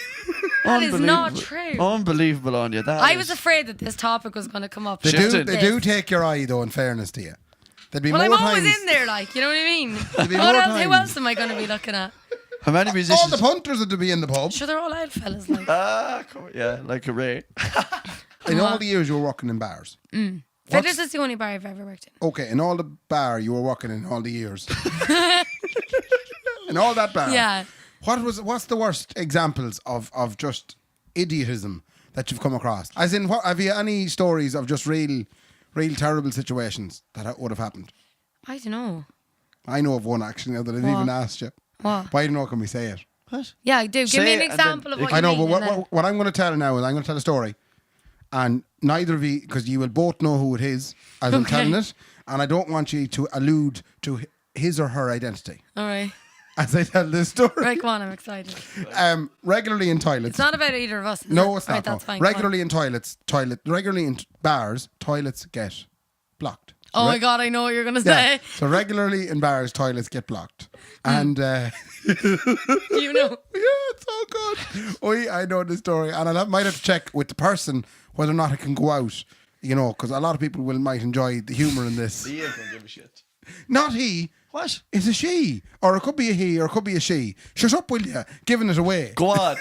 S3: That is not
S2: Unbelievable.
S3: true.
S2: Unbelievable on you. That
S3: I
S2: is-
S3: was afraid that this topic was going to come up.
S1: They
S2: Shifted.
S1: do take your eye, though, in fairness to you. There'd be
S3: Well, I'm
S1: more
S3: always
S1: times.
S3: in there, like, you know what I mean?
S1: be
S3: What
S1: more
S3: else, who
S1: times.
S3: else am I going to be looking at?
S2: How many
S1: All
S2: musicians?
S1: the punters would be in the pub.
S3: Sure, they're all out fellas, like.
S2: Come on, yeah, like a Ray.
S1: In all the years you were working in bars.
S3: Fiddlers is the only bar I've ever worked in.
S1: Okay, in all the bar you were working in all the years. In all that bar.
S3: Yeah.
S1: What's the worst examples of just idiotism that you've come across? As in, have you any stories of just real terrible situations that would have happened?
S3: I don't know.
S1: I know of one actually now that I didn't
S3: What?
S1: even ask you.
S3: What?
S1: But I don't know, can we say it?
S2: What?
S3: Yeah, do. Give
S2: Say
S3: me
S2: it
S3: an
S2: and
S3: example
S2: then-
S3: of what you
S1: I know,
S3: mean.
S1: but
S3: and then-
S1: what I'm going to tell now is I'm going to tell a story. And neither of you, because you will both know who it is as I'm
S3: Okay.
S1: telling it. And I don't want you to allude to his or her identity
S3: All right.
S1: as I tell this story.
S3: Right, go on, I'm excited.
S1: Regularly in toilets.
S3: It's not about either of us. Is
S1: No,
S3: it?
S1: it's not.
S3: Right,
S1: no.
S3: that's fine. go on.
S1: Regularly in regularly in bars, toilets get blocked.
S3: Oh
S1: So
S3: my God, I know what you're going to
S1: Yeah.
S3: say.
S1: So regularly in bars, toilets get blocked. And
S3: You know.
S1: yeah, it's all good. I know the story, and might have to check with the person whether or not it can go out. You know, because a lot of people might enjoy the humour in this.
S2: He ain't gonna give a shit.
S1: Not he.
S2: What?
S1: It's a she, or it could be a he, or it could be a she. Shut up, will you? Giving it away.
S2: Go on.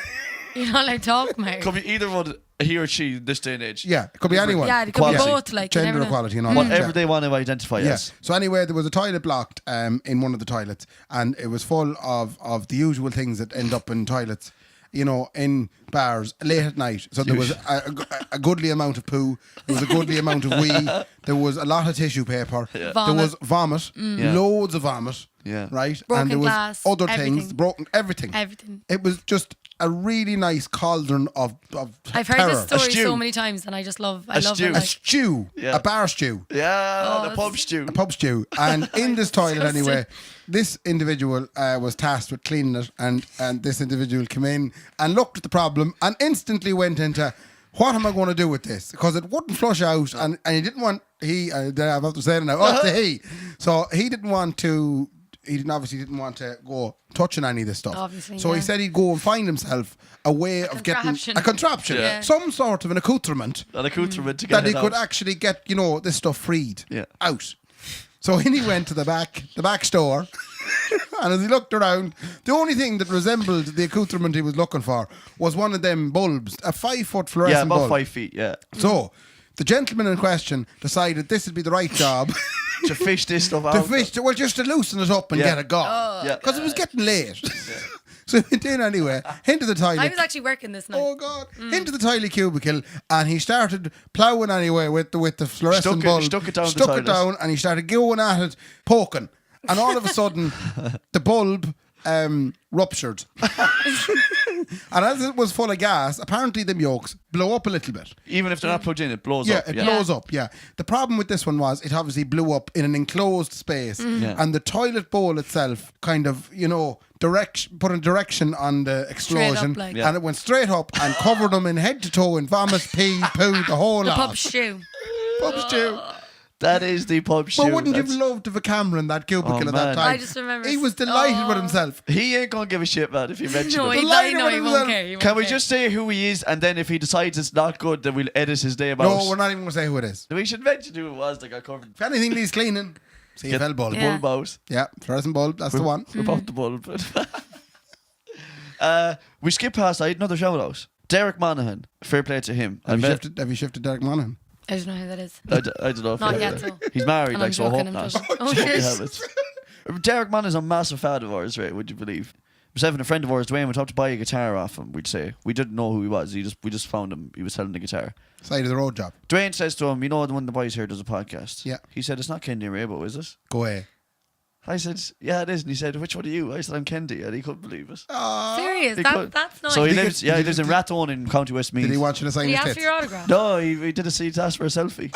S3: You're not allowed to talk, Mary.
S2: Could be either one, he or she, in this day and age.
S1: Yeah, it could be anyone.
S3: Yeah, it could be
S2: Equality.
S3: both. Like, you
S1: Gender
S3: never know.
S1: equality and all
S2: Whatever
S1: that.
S2: they want to identify
S1: Yeah.
S2: as.
S1: So anyway, there was a toilet blocked in one of the toilets, and it was full of the usual things that end up in toilets, you know, in bars late at night. So there was a goodly amount of poo, there was a goodly amount of wee, there was a lot of tissue paper, there was vomit,
S2: Yeah.
S1: loads of vomit,
S2: Yeah.
S1: right?
S3: Broken
S1: and there was
S3: glass,
S1: other
S3: everything.
S1: things, broken everything.
S3: Everything.
S1: It was just a really nice cauldron of
S3: I've heard
S1: terror.
S3: this story
S2: stew.
S3: so many times, and I just love. I
S2: A
S3: love
S2: stew.
S3: it.
S1: A
S3: Like,
S1: stew,
S2: Yeah.
S1: a bar stew.
S2: Yeah,
S3: Oh,
S2: the pub
S3: it's-
S2: stew.
S1: A pub stew. And in this toilet,
S3: Disgusting.
S1: anyway, this individual was tasked with cleaning it, and this individual came in and looked at the problem and instantly went into, what am I going to do with this? Because it wouldn't flush out, and he didn't want, I have to say it now, oh, it's a he. So he obviously didn't want to go touching any of this stuff.
S3: Obviously,
S1: so he
S3: yeah.
S1: said he'd go and find himself a way of getting
S3: contraption.
S1: a contraption,
S2: Yeah.
S1: some sort of an accoutrement
S2: An accoutrement to get
S1: that he
S2: it
S1: could
S2: out.
S1: actually get, you know, this stuff freed
S2: Yeah.
S1: out. So in he went to the back store, and as he looked around, the only thing that resembled the accoutrement he was looking for was one of them bulbs, a 5-foot
S2: Yeah,
S1: fluorescent
S2: about
S1: bulb.
S2: 5 feet, yeah.
S1: So the gentleman in question decided this would be the right job
S2: To fish this stuff out.
S1: just to loosen it up and
S2: Yeah.
S1: get it gone.
S2: Yeah.
S1: Because it was getting late. So he did anyway, into the toilet.
S3: I was actually working this night.
S1: Oh God! Into the toilet cubicle, and he started ploughing anyway with the fluorescent bulb.
S2: stuck it down the
S1: Stuck
S2: toilet.
S1: it down, and he started going at it, poking, and all of a sudden, the bulb ruptured. And as it was full of gas, apparently the yolks blow up a little bit.
S2: Even if they're not plugged in, it blows
S1: Yeah,
S2: up.
S1: it blows up. Yeah. The problem with this one was it obviously blew up in an enclosed space,
S2: Yeah.
S1: and the toilet bowl itself kind of, put a direction on the explosion,
S3: like.
S2: Yeah.
S1: and it went straight up and covered them in head to toe in vomit, pee, poo, the whole
S3: The
S1: lot.
S3: pub stew.
S1: Pub stew.
S2: That is the pub stew.
S1: But wouldn't you
S2: That's-
S1: have loved to have a camera in that cubicle
S2: Oh,
S1: at that
S2: man.
S1: time?
S3: I just remember.
S1: He was delighted with himself.
S2: He ain't gonna give a shit, man, if you mention
S3: No,
S2: it.
S3: he,
S1: Delighted
S3: no,
S1: with
S3: he
S1: himself.
S3: won't care. He
S2: Can
S3: won't
S2: we
S3: care.
S2: just say who he is, and then if he decides it's not good, then we'll edit his name out?
S1: No, we're not even going to say who it is.
S2: We should mention who it was that got covered.
S1: If anything needs cleaning, CFL bulb.
S3: Yeah.
S2: Bulb out.
S1: Yeah, fluorescent bulb, that's the one.
S2: About the bulb. We skip past. I had another shout out. Derek Monaghan. Fair play to him.
S1: Have you shifted Derek Monaghan?
S3: I don't know who that is.
S2: I don't know if
S3: Not
S2: you-
S3: yet, though.
S2: He's married,
S3: And
S2: like,
S3: I'm
S2: so I hope
S3: joking,
S2: not.
S3: I'm joking. Oh,
S2: Hope you
S3: shit.
S2: have it. Derek Monaghan's a massive fan of ours, right? Would you believe? Myself and a friend of ours, Dwayne, went up to buy a guitar off him. We'd say we didn't know who he was. We just found him. He was selling the guitar.
S1: Side of the road job.
S2: Dwayne says to him, "You know the one the boys here does a podcast."
S1: Yeah.
S2: He said, "It's not Kendi and Raybo, is it?"
S1: Go away.
S2: I said, "Yeah, it is." And he said, "Which one are you?" I said, "I'm Kendi," and he couldn't believe it.
S3: Serious?
S2: He
S3: That's nice.
S2: So he
S1: Did he
S2: lives.
S1: get-
S2: Yeah, he
S1: did
S2: lives
S1: he-
S2: in Rathone in County Westmeath.
S1: Did he want you to sign
S3: Did he
S1: his
S3: ask
S1: tits?
S3: for your autograph?
S2: No, he did a seat ask for a selfie.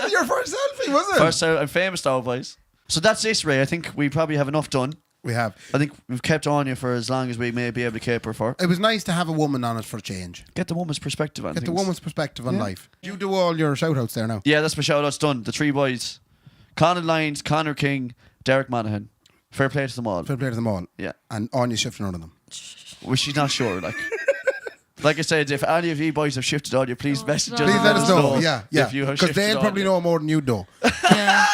S1: Your first selfie, was it?
S2: First, I'm famous now, boys. So that's it, Ray. I think we probably have enough done.
S1: We have.
S2: I think we've kept on you for as long as we may be able to caper for.
S1: It was nice to have a woman on it for a change.
S2: Get the woman's perspective on
S1: Get the
S2: things.
S1: woman's perspective on life. You do all your shout outs there now.
S2: Yeah, that's my shout outs done. The three boys. Conor Lyons, Connor King, Derek Monaghan. Fair play to them all.
S1: Fair play to them all.
S2: Yeah.
S1: And Anya shifting none of them.
S2: Well, she's not sure, like. Like I said, if any of you boys have shifted on you, please message us.
S3: no.
S1: Please
S2: and
S1: let us know. Yeah, yeah.
S2: If you have
S1: Because
S2: shifted
S1: they'll
S2: on
S1: probably
S2: you.
S1: know more than you do.
S3: Yeah.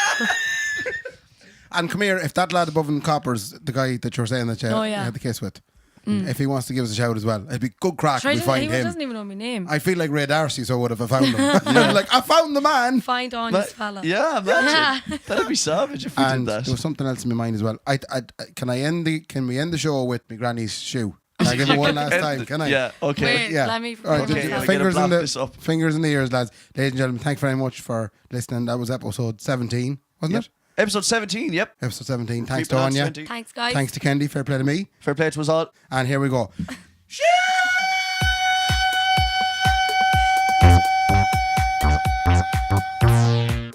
S1: And come here, if that lad above in Coppers, the guy that you were saying that you
S3: Oh, yeah.
S1: had the kiss with, if he wants to give us a shout as well, it'd be good crack if we find
S3: He
S1: him.
S3: doesn't even know my name.
S1: I feel like Ray Darcy, so would if I found him. I'd be like, I found the man.
S3: Find on
S2: Ma-
S3: his fella.
S2: Yeah, imagine. That'd be savage if we
S1: And
S2: did that.
S1: there was something else in my mind as well. Can we end the show with my granny's shoe? Can I give it one last time? Can I?
S2: Yeah, okay.
S3: Wait,
S1: Yeah.
S3: let me.
S1: All right,
S3: put
S2: Okay,
S3: myself-
S2: we're
S1: fingers
S2: gonna
S1: in
S2: blast this
S1: the
S2: up.
S1: fingers in the ears, lads. Ladies and gentlemen, thank you very much for listening. That was episode 17, wasn't
S2: Yep.
S1: it?
S2: Episode 17, yep.
S1: Episode 17. Thanks
S2: Creeping
S1: to
S2: on
S1: Anya.
S2: 20.
S3: Thanks, guys.
S1: Thanks to Kendi. Fair play to me.
S2: Fair play to us all.
S1: And here we go.